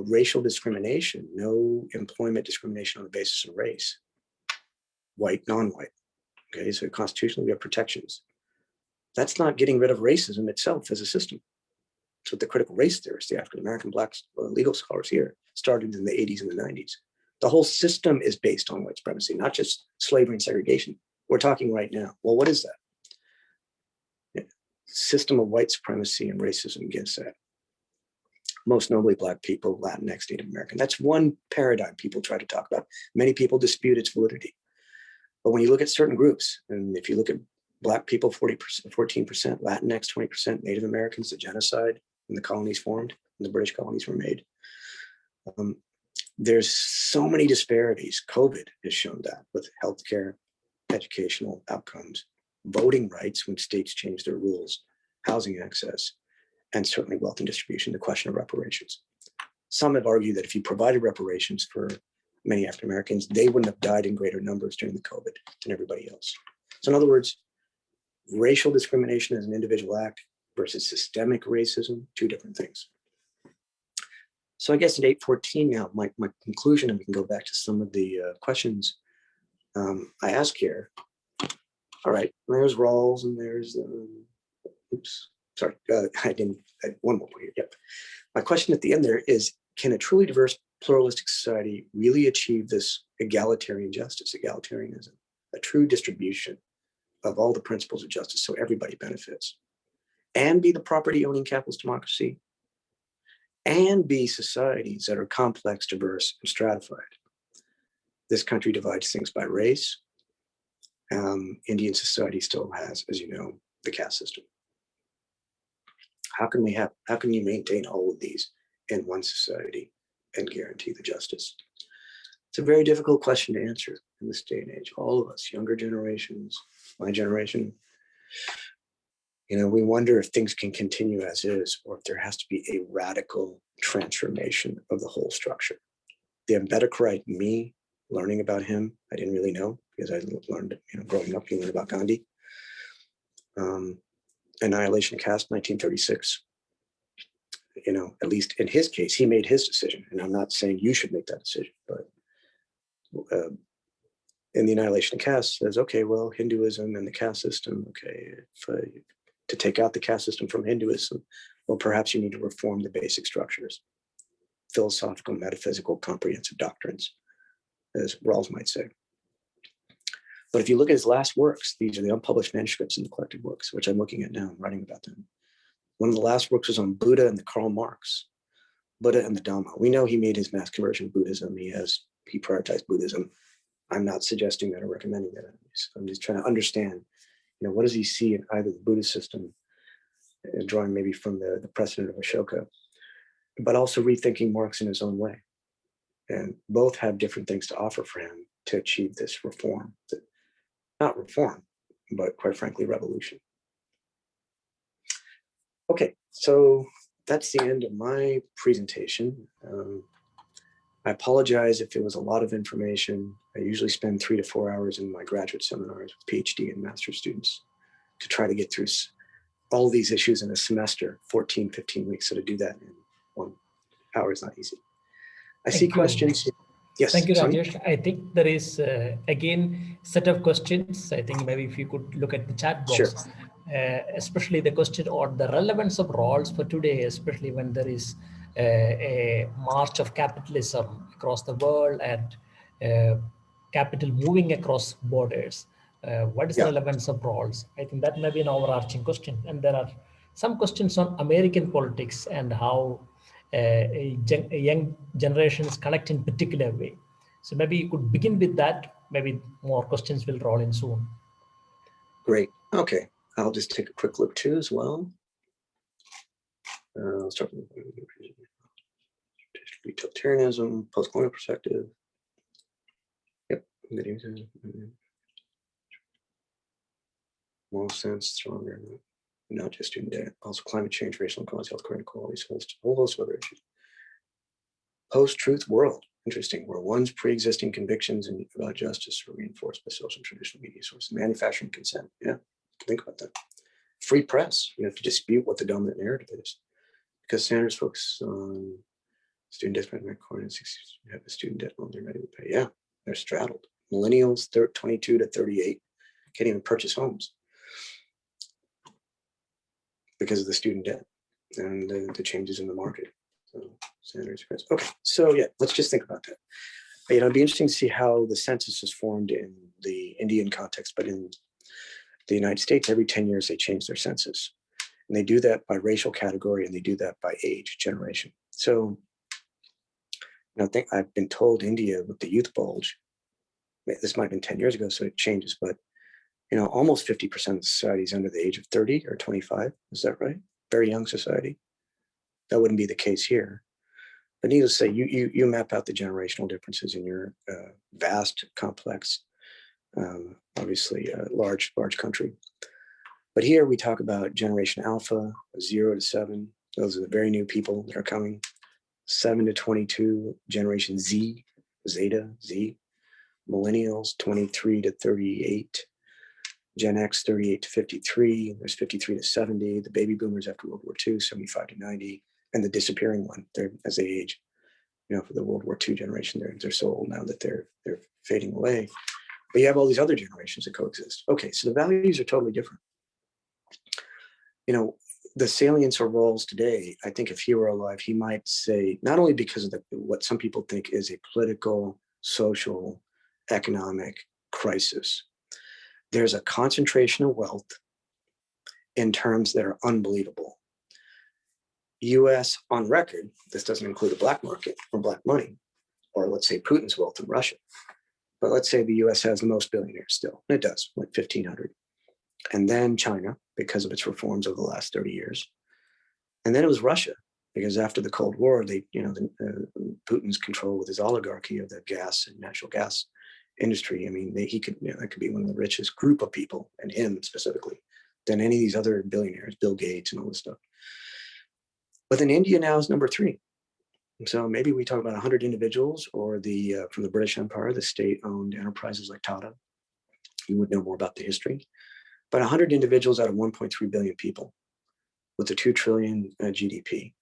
racial discrimination, no employment discrimination on the basis of race, white, non-white, okay, so constitutionally we have protections. That's not getting rid of racism itself as a system. It's what the critical race theorists, the African-American Black legal scholars here, started in the 80s and the 90s. The whole system is based on white supremacy, not just slavery and segregation. We're talking right now. Well, what is that? System of white supremacy and racism against that. Most notably Black people, Latinx, Native American. That's one paradigm people try to talk about. Many people dispute its validity. But when you look at certain groups, and if you look at Black people, 14%, Latinx, 20%, Native Americans, the genocide when the colonies formed, when the British colonies were made. There's so many disparities. COVID has shown that with healthcare, educational outcomes, voting rights when states change their rules, housing access, and certainly wealth and distribution, the question of reparations. Some have argued that if you provided reparations for many African Americans, they wouldn't have died in greater numbers during the COVID than everybody else. So in other words, racial discrimination as an individual act versus systemic racism, two different things. So I guess at 8:14 now, my conclusion, and we can go back to some of the questions I ask here. All right, there's Rawls and there's, oops, sorry, one more point here, yep. My question at the end there is, can a truly diverse pluralistic society really achieve this egalitarian justice, egalitarianism, a true distribution of all the principles of justice so everybody benefits, and be the property owning capitalist democracy, and be societies that are complex, diverse, and stratified? This country divides things by race. Indian society still has, as you know, the caste system. How can you maintain all of these in one society and guarantee the justice? It's a very difficult question to answer in this day and age. All of us, younger generations, my generation, we wonder if things can continue as is, or if there has to be a radical transformation of the whole structure. The Ambedkarite me, learning about him, I didn't really know, because I learned, growing up, you learn about Gandhi. Annihilation of caste, 1936. At least in his case, he made his decision. And I'm not saying you should make that decision, but in the Annihilation of caste says, okay, well, Hinduism and the caste system, okay, to take out the caste system from Hinduism, well, perhaps you need to reform the basic structures, philosophical, metaphysical, comprehensive doctrines, as Rawls might say. But if you look at his last works, these are the unpublished manuscripts in the collected works, which I'm looking at now, I'm writing about them. One of the last works was on Buddha and the Karl Marx, Buddha and the Dhamma. We know he made his mass conversion Buddhism. He prioritized Buddhism. I'm not suggesting that or recommending that. I'm just trying to understand, what does he see in either the Buddhist system, drawing maybe from the precedent of Ashoka, but also rethinking Marx in his own way. And both have different things to offer for him to achieve this reform. Not reform, but quite frankly, revolution. Okay, so that's the end of my presentation. I apologize if it was a lot of information. I usually spend 3 to 4 hours in my graduate seminars with PhD and master's students to try to get through all these issues in a semester, 14, 15 weeks. So to do that in 1 hour is not easy. I see questions. Yes. Thank you, Sonny? Rajesh. I think there is, again, set of questions. I think maybe if you could look at the chat box, Sure. Especially the question on the relevance of Rawls for today, especially when there is a march of capitalism across the world, and capital moving across borders. What is the Yeah, relevance of Rawls? I think that may be an overarching question. And there are some questions on American politics and how a young generations connect in particular way. So maybe you could begin with that. Maybe more questions will roll in soon. great. Okay, I'll just take a quick look too as well. I'll start with utilitarianism, post-colonial perspective. Yep, moral sense, stronger, not just student debt, also climate change, racial inequality, healthcare inequality, a whole host of other issues. Post-truth world, interesting, where one's pre-existing convictions about justice are reinforced by social and traditional media sources. Manufacturing consent, yeah, think about that. Free press, you have to dispute what the dominant narrative is, because Sanders focuses on student debt, have a student debt loan they're ready to pay. Yeah, they're straddled. Millennials, 22 to 38, can't even purchase homes because of the student debt and the changes in the market. So Sanders, okay, so yeah, let's just think about that. It'd be interesting to see how the census is formed in the Indian context, but in the United States, every 10 years they change their census. And they do that by racial category and they do that by age, generation. So I think I've been told India with the youth bulge, this might have been 10 years ago, so it changes, but almost 50% of society is under the age of 30 or 25. Is that right? Very young society. That wouldn't be the case here. But needless to say, you map out the generational differences in your vast, complex, obviously large country. But here we talk about generation alpha, 0 to 7. Those are the very new people that are coming. 7 to 22, generation Z, Zeta, Z. Millennials, 23 to 38. Gen X, 38 to 53. There's 53 to 70. The baby boomers after World War II, 75 to 90. And the disappearing one, they're as they age. For the World War II generation, they're so old now that they're fading away. But you have all these other generations that coexist. Okay, so the values are totally different. The salience of Rawls today, I think if he were alive, he might say, not only because of what some people think is a political, social, economic crisis, there's a concentration of wealth in terms that are unbelievable. US on record, this doesn't include the black market or black money, or let's say Putin's wealth in Russia. But let's say the US has the most billionaires still, and it does, like 1,500. And then China, because of its reforms over the last 30 years. And then it was Russia, because after the Cold War, Putin's control with his oligarchy of the gas and natural gas industry. I mean, that could be one of the richest group of people, and him specifically, than any of these other billionaires, Bill Gates and all this stuff. But then India now is number 3. So maybe we talk about 100 individuals, or from the British Empire, the state-owned enterprises like Tata. You would know more about the history. But 100 individuals out of 1.3 billion people with a 2 trillion GDP.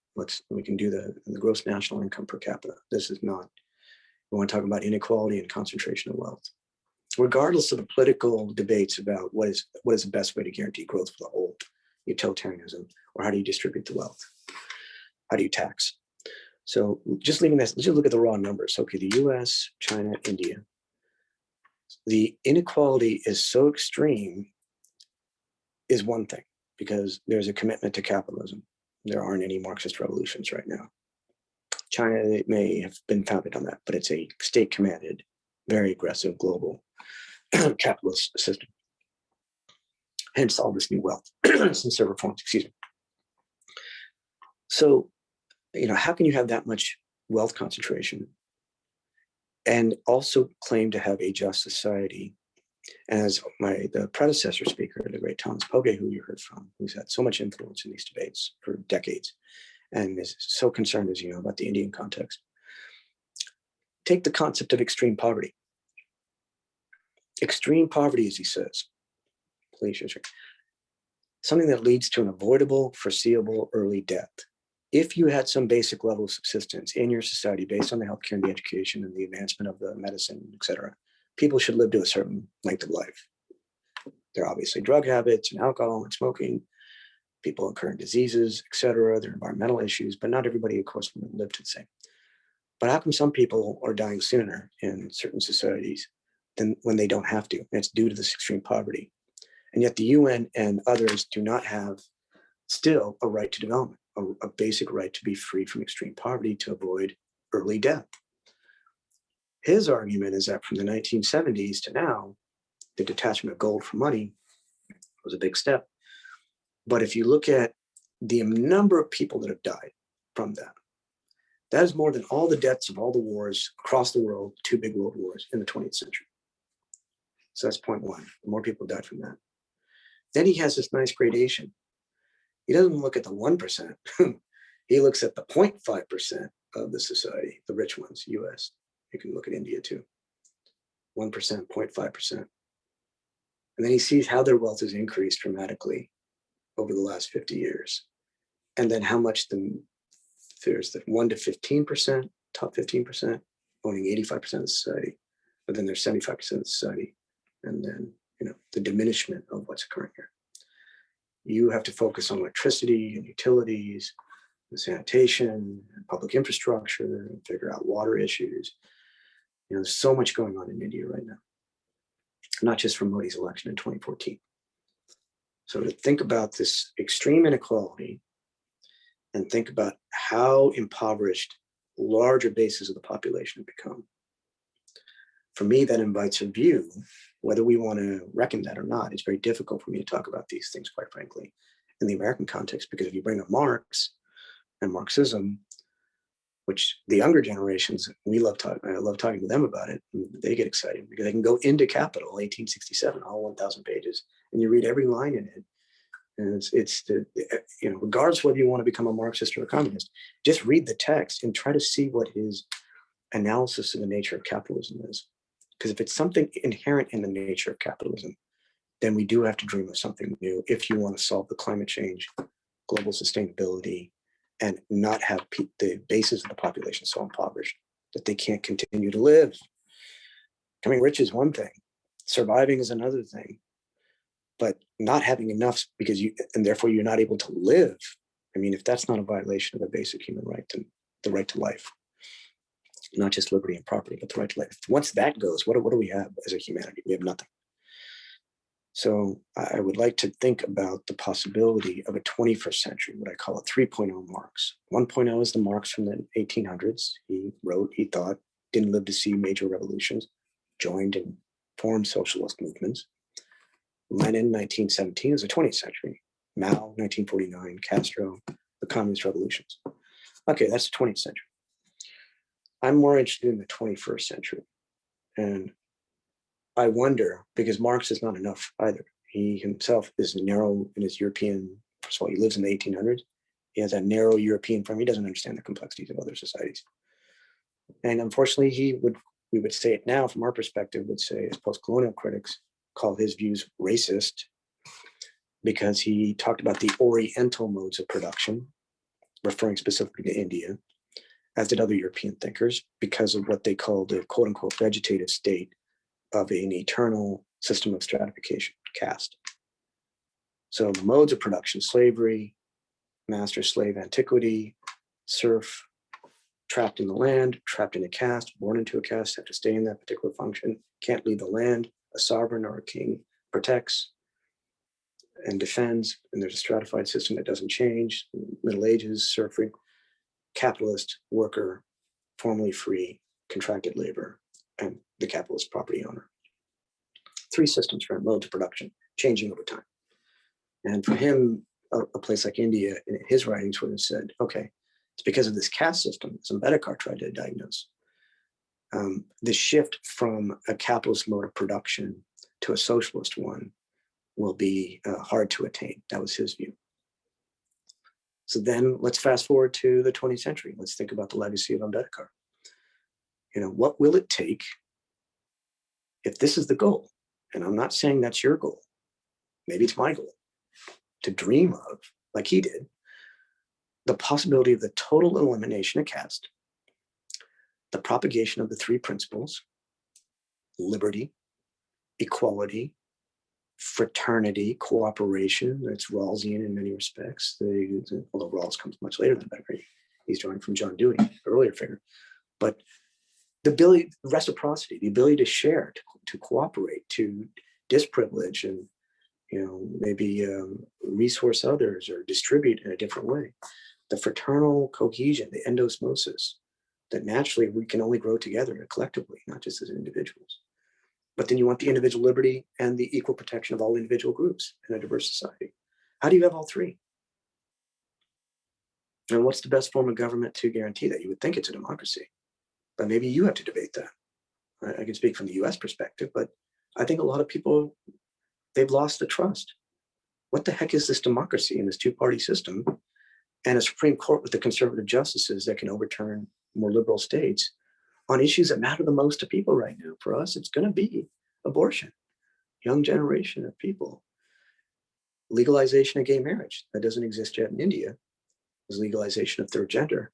We can do the gross national income per capita. This is not, we want to talk about inequality and concentration of wealth. Regardless of the political debates about what is the best way to guarantee growth for the whole, utilitarianism, or how do you distribute the wealth? How do you tax? So just leaving this, let's just look at the raw numbers. Okay, the US, China, India. The inequality is so extreme is one thing, because there's a commitment to capitalism. There aren't any Marxist revolutions right now. China may have been founded on that, but it's a state-commanded, very aggressive global capitalist system. Hence all this new wealth since their reforms, excuse me. So, how can you have that much wealth concentration and also claim to have a just society? As the predecessor speaker, the great Thomas Pogge, who you heard from, who's had so much influence in these debates for decades and is so concerned, as you know, about the Indian context. Take the concept of extreme poverty. Extreme poverty, as he says, something that leads to an avoidable, foreseeable early death. If you had some basic level of subsistence in your society based on the healthcare and the education and the advancement of the medicine, et cetera, people should live to a certain length of life. There are obviously drug habits and alcohol and smoking. People incur diseases, et cetera. There are environmental issues, but not everybody, of course, will live to the same. But how come some people are dying sooner in certain societies than when they don't have to? And it's due to this extreme poverty. And yet the UN and others do not have still a right to development, a basic right to be free from extreme poverty to avoid early death. His argument is that from the 1970s to now, the detachment of gold from money was a big step. But if you look at the number of people that have died from that, that is more than all the deaths of all the wars across the world, 2 big world wars in the 20th century. So that's point one. More people died from that. Then he has this nice gradation. He doesn't look at the 1%. He looks at the 0.5% of the society, the rich ones, US. You can look at India too. 1%, 0.5%. And then he sees how their wealth has increased dramatically over the last 50 years. And then how much there's the 1 to 15%, top 15%, owning 85% of the society. But then there's 75% of the society. And then, the diminishment of what's occurring here. You have to focus on electricity and utilities, and sanitation, and public infrastructure, and figure out water issues. There's so much going on in India right now, not just from Modi's election in 2014. So to think about this extreme inequality and think about how impoverished larger bases of the population have become, for me, that invites a view, whether we want to reckon that or not. It's very difficult for me to talk about these things, quite frankly, in the American context, because if you bring up Marx and Marxism, which the younger generations, I love talking to them about it. They get excited because they can go into Capital, 1867, all 1,000 pages, and you read every line in it. And it's regardless whether you want to become a Marxist or a communist, just read the text and try to see what his analysis of the nature of capitalism is. Because if it's something inherent in the nature of capitalism, then we do have to dream of something new if you want to solve the climate change, global sustainability, and not have the bases of the population so impoverished that they can't continue to live. Becoming rich is one thing, surviving is another thing, but not having enough and therefore you're not able to live. I mean, if that's not a violation of a basic human right, then the right to life, not just liberty and property, but the right to life. Once that goes, what do we have as a humanity? We have nothing. So I would like to think about the possibility of a 21st century, what I call a 3.0 Marx. 1.0 is the Marx from the 1800s. He thought, didn't live to see major revolutions, joined and formed socialist movements. Lenin, 1917, is the 20th century. Mao, 1949, Castro, the communist revolutions. Okay, that's the 20th century. I'm more interested in the 21st century. And I wonder, because Marx is not enough either. He himself is narrow in his European, first of all, he lives in the 1800s. He has a narrow European frame. He doesn't understand the complexities of other societies. And unfortunately, we would say it now from our perspective, would say as post-colonial critics call his views racist, because he talked about the Oriental modes of production, referring specifically to India, as did other European thinkers, because of what they called the quote unquote vegetative state of an eternal system of stratification, caste. So the modes of production, slavery, master-slave antiquity, serf, trapped in the land, trapped in a caste, born into a caste, have to stay in that particular function, can't leave the land, a sovereign or a king protects and defends, and there's a stratified system that doesn't change, Middle Ages, serfry, capitalist, worker, formerly free, contracted labor, and the capitalist property owner. 3 systems for modes of production, changing over time. And for him, a place like India, in his writings would have said, okay, it's because of this caste system, as Ambedkar tried to diagnose. The shift from a capitalist mode of production to a socialist one will be hard to attain. That was his view. So then let's fast forward to the 20th century. Let's think about the legacy of Ambedkar. What will it take if this is the goal? And I'm not saying that's your goal. Maybe it's my goal to dream of, like he did, the possibility of the total elimination of caste, the propagation of the 3 principles, liberty, equality, fraternity, cooperation. It's Rawlsian in many respects. Although Rawls comes much later than Becker. He's drawing from John Dewey, earlier figure. But the ability, reciprocity, the ability to share, to cooperate, to disprivilege, and maybe resource others or distribute in a different way. The fraternal cohesion, the endosmosis, that naturally we can only grow together collectively, not just as individuals. But then you want the individual liberty and the equal protection of all individual groups in a diverse society. How do you have all three? And what's the best form of government to guarantee that? You would think it's a democracy, but maybe you have to debate that. I can speak from the US perspective, but I think a lot of people, they've lost the trust. What the heck is this democracy in this two-party system and a Supreme Court with the conservative justices that can overturn more liberal states on issues that matter the most to people right now? For us, it's going to be abortion, young generation of people. Legalization of gay marriage, that doesn't exist yet in India. There's legalization of third gender.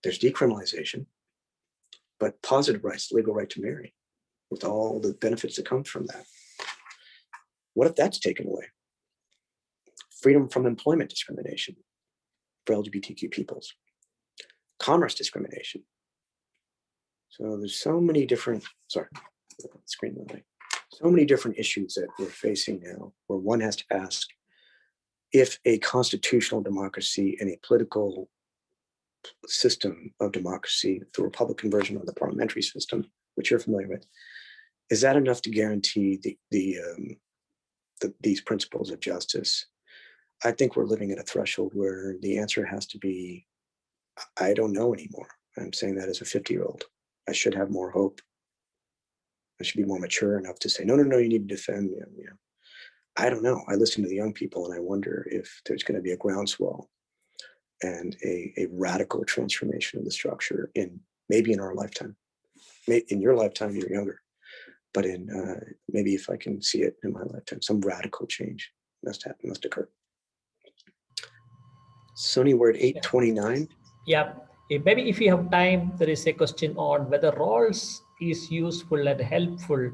There's decriminalization, but positive rights, legal right to marry, with all the benefits that come from that. What if that's taken away? Freedom from employment discrimination for LGBTQ peoples, commerce discrimination. So there's so many different, so many different issues that we're facing now, where one has to ask if a constitutional democracy and a political system of democracy, the Republican version of the parliamentary system, which you're familiar with, is that enough to guarantee these principles of justice? I think we're living at a threshold where the answer has to be, I don't know anymore. I'm saying that as a 50-year-old. I should have more hope. I should be more mature enough to say, no, you need to defend them. I don't know. I listen to the young people and I wonder if there's going to be a groundswell and a radical transformation of the structure maybe in our lifetime. In your lifetime, you're younger, but maybe if I can see it in my lifetime, some radical change must occur. Sony, we're at 8:29. Yeah, maybe if you have time, there is a question on whether Rawls is useful and helpful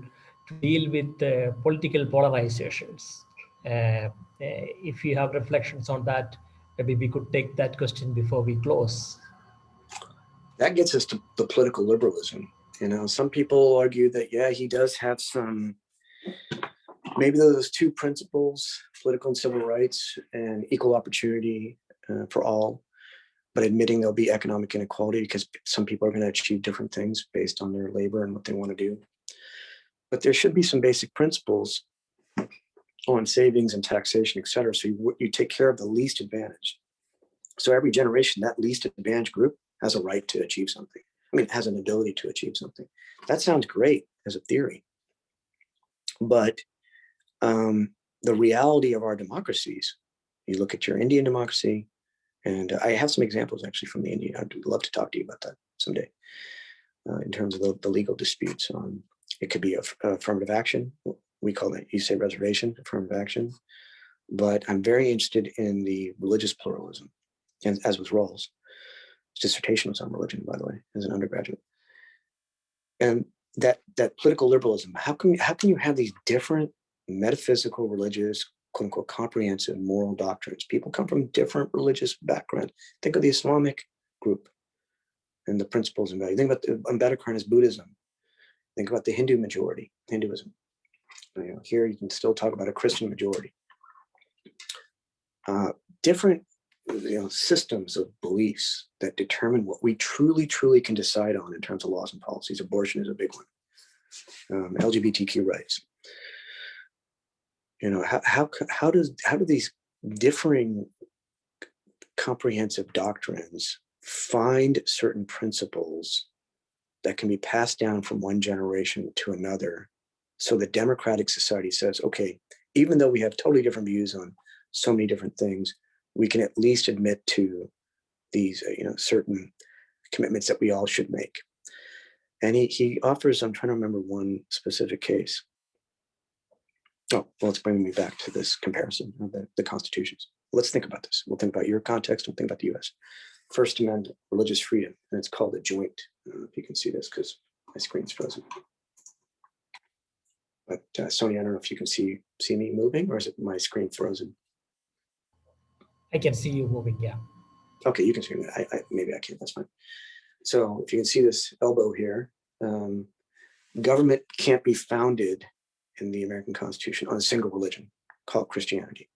to deal with political polarizations. If you have reflections on that, maybe we could take that question before we close. That gets us to the political liberalism. Some people argue that, yeah, he does have some, maybe those two principles, political and civil rights and equal opportunity for all, but admitting there'll be economic inequality because some people are going to achieve different things based on their labor and what they want to do. But there should be some basic principles on savings and taxation, et cetera. So you take care of the least advantaged. So every generation, that least advantaged group has a right to achieve something. Has an ability to achieve something. That sounds great as a theory. But the reality of our democracies, you look at your Indian democracy, and I have some examples actually from the Indian. I'd love to talk to you about that someday in terms of the legal disputes. It could be affirmative action. We call it, you say reservation, affirmative action. But I'm very interested in the religious pluralism, and as was Rawls. His dissertation was on religion, by the way, as an undergraduate. And that political liberalism, how can you have these different metaphysical, religious, quote unquote, comprehensive moral doctrines? People come from different religious backgrounds. Think of the Islamic group and the principles and values. Think about the Ambedkarist Buddhism. Think about the Hindu majority, Hinduism. Here you can still talk about a Christian majority. Different systems of beliefs that determine what we truly can decide on in terms of laws and policies. Abortion is a big one. LGBTQ rights. How do these differing comprehensive doctrines find certain principles that can be passed down from one generation to another? So the democratic society says, okay, even though we have totally different views on so many different things, we can at least admit to these, certain commitments that we all should make. And he offers, I'm trying to remember one specific case. Oh, well, it's bringing me back to this comparison of the constitutions. Let's think about this. We'll think about your context, we'll think about the US. First Amendment, religious freedom, and it's called a joint. I don't know if you can see this because my screen's frozen. But Sonia, I don't know if you can see me moving, or is it my screen frozen? I can see you moving, yeah. Okay, you can see me. Maybe I can't, that's fine. So if you can see this elbow here, government can't be founded in the American Constitution on a single religion called Christianity.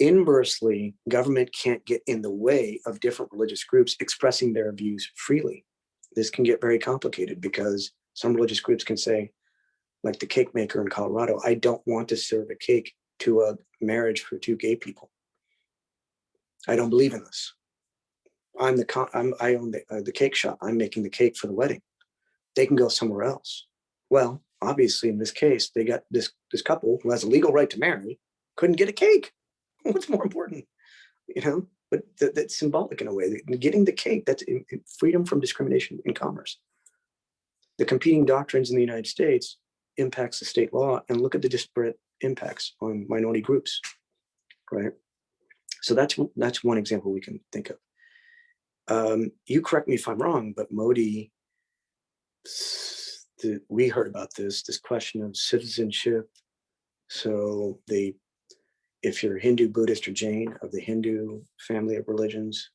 Inversely, government can't get in the way of different religious groups expressing their views freely. This can get very complicated because some religious groups can say, like the cake maker in Colorado, I don't want to serve a cake to a marriage for two gay people. I don't believe in this. I own the cake shop. I'm making the cake for the wedding. They can go somewhere else. Well, obviously in this case, they got this couple who has a legal right to marry, couldn't get a cake. What's more important, you know? But that's symbolic in a way. Getting the cake, that's freedom from discrimination in commerce. The competing doctrines in the United States impacts the state law, and look at the disparate impacts on minority groups, right? So that's one example we can think of. You correct me if I'm wrong, but Modi, we heard about this question of citizenship. So if you're Hindu, Buddhist, or Jain of the Hindu family of religions,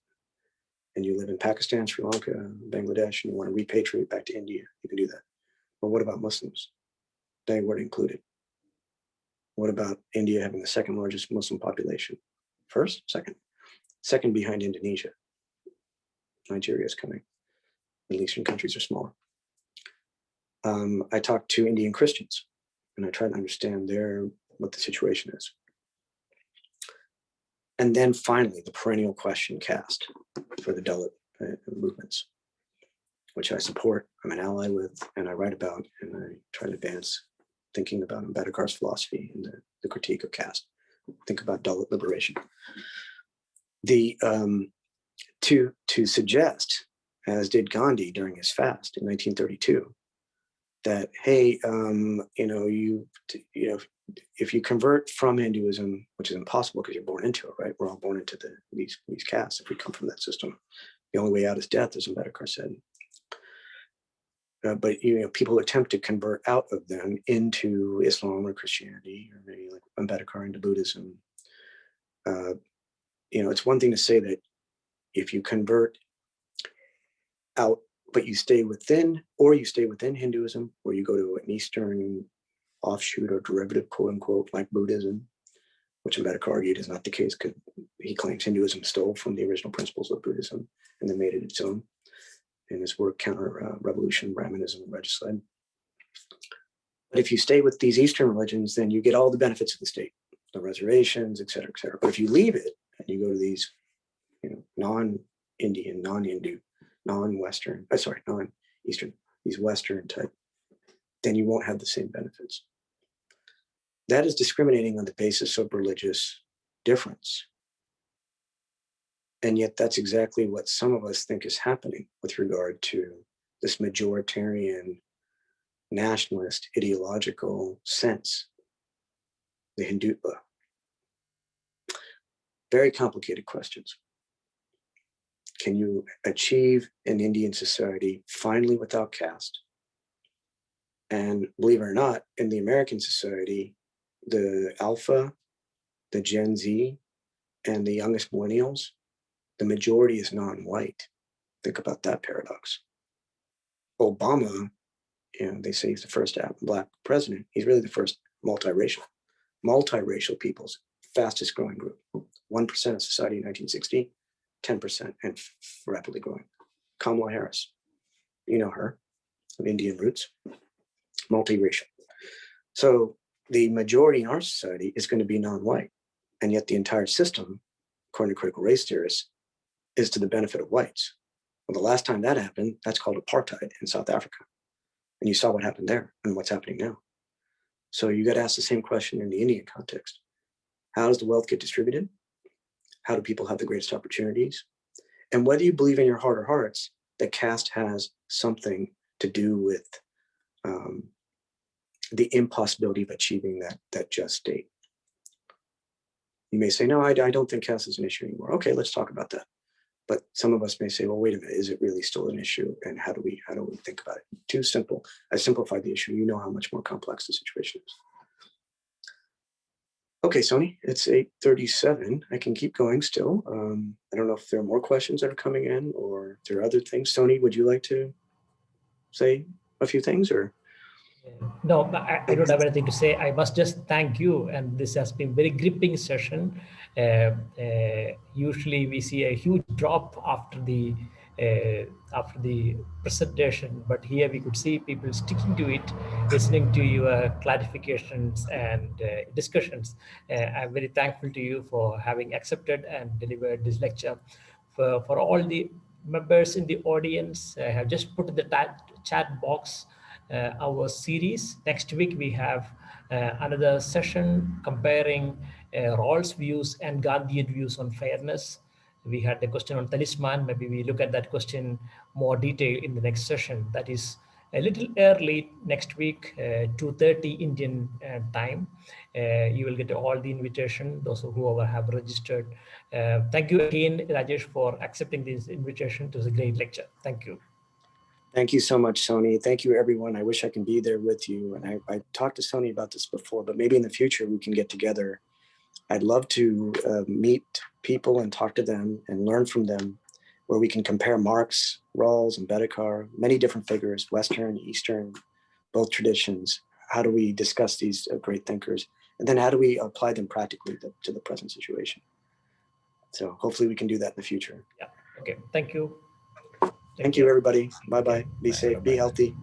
and you live in Pakistan, Sri Lanka, Bangladesh, and you want to repatriate back to India, you can do that. But what about Muslims? They weren't included. What about India having the second largest Muslim population? First, second? Second behind Indonesia. Nigeria is coming. Middle Eastern countries are smaller. I talked to Indian Christians, and I tried to understand what the situation is. And then finally, the perennial question caste for the Dalit movements, which I support, I'm an ally with, and I write about, and I try to advance thinking about Ambedkar's philosophy and the critique of caste. Think about Dalit liberation. To suggest, as did Gandhi during his fast in 1932, that hey, if you convert from Hinduism, which is impossible because you're born into it, right? We're all born into these castes. If we come from that system, the only way out is death, as Ambedkar said. But people attempt to convert out of them into Islam or Christianity, or maybe like Ambedkar into Buddhism. It's one thing to say that if you convert out, but you stay within Hinduism, or you go to an Eastern offshoot or derivative, quote unquote, like Buddhism, which Ambedkar argued is not the case because he claims Hinduism stole from the original principles of Buddhism and then made it its own in his work, Counter Revolution, Brahmanism, and Regicide. But if you stay with these Eastern religions, then you get all the benefits of the state, the reservations, et cetera, et cetera. But if you leave it and you go to these, non-Indian, non-Hindu, non-Western, non-Eastern, these Western type, then you won't have the same benefits. That is discriminating on the basis of religious difference. And yet that's exactly what some of us think is happening with regard to this majoritarian, nationalist, ideological sense, the Hindutva. Very complicated questions. Can you achieve an Indian society finally without caste? And believe it or not, in the American society, the Alpha, the Gen Z, and the youngest millennials, the majority is non-white. Think about that paradox. Obama, they say he's the first Black president. He's really the first multiracial. Multiracial people's fastest growing group. 1% of society in 1960, 10%, and rapidly growing. Kamala Harris, you know her, of Indian roots, multiracial. So the majority in our society is going to be non-white, and yet the entire system, according to critical race theorists, is to the benefit of whites. Well, the last time that happened, that's called apartheid in South Africa. And you saw what happened there and what's happening now. So you got to ask the same question in the Indian context. How does the wealth get distributed? How do people have the greatest opportunities? And whether you believe in your heart of hearts that caste has something to do with the impossibility of achieving that just state. You may say, no, I don't think caste is an issue anymore. Okay, let's talk about that. But some of us may say, well, wait a minute, is it really still an issue? And how do we think about it? Too simple. I simplified the issue. You know how much more complex the situation is. Okay, Sony, it's 8:37. I can keep going still. I don't know if there are more questions that are coming in or if there are other things. Sony, would you like to say a few things or? No, I don't have anything to say. I must just thank you. And this has been very gripping session. Usually we see a huge drop after the presentation, but here we could see people sticking to it, listening to your clarifications and discussions. I'm very thankful to you for having accepted and delivered this lecture. For all the members in the audience, I have just put in the chat box our series. Next week, we have another session comparing Rawls' views and Gandhian views on fairness. We had a question on talisman. Maybe we look at that question more detail in the next session. That is a little early next week, 2:30 Indian time. You will get all the invitation, those whoever have registered. Thank you again, Rajesh, for accepting this invitation. It was a great lecture. Thank you. Thank you so much, Sony. Thank you, everyone. I wish I can be there with you. And I talked to Sony about this before, but maybe in the future we can get together. I'd love to meet people and talk to them and learn from them, where we can compare Marx, Rawls, and Bedekar, many different figures, Western, Eastern, both traditions. How do we discuss these great thinkers? And then how do we apply them practically to the present situation? So hopefully we can do that in the future. Yeah. Okay. Thank you. Thank you, everybody. Bye-bye. Be safe. Be healthy.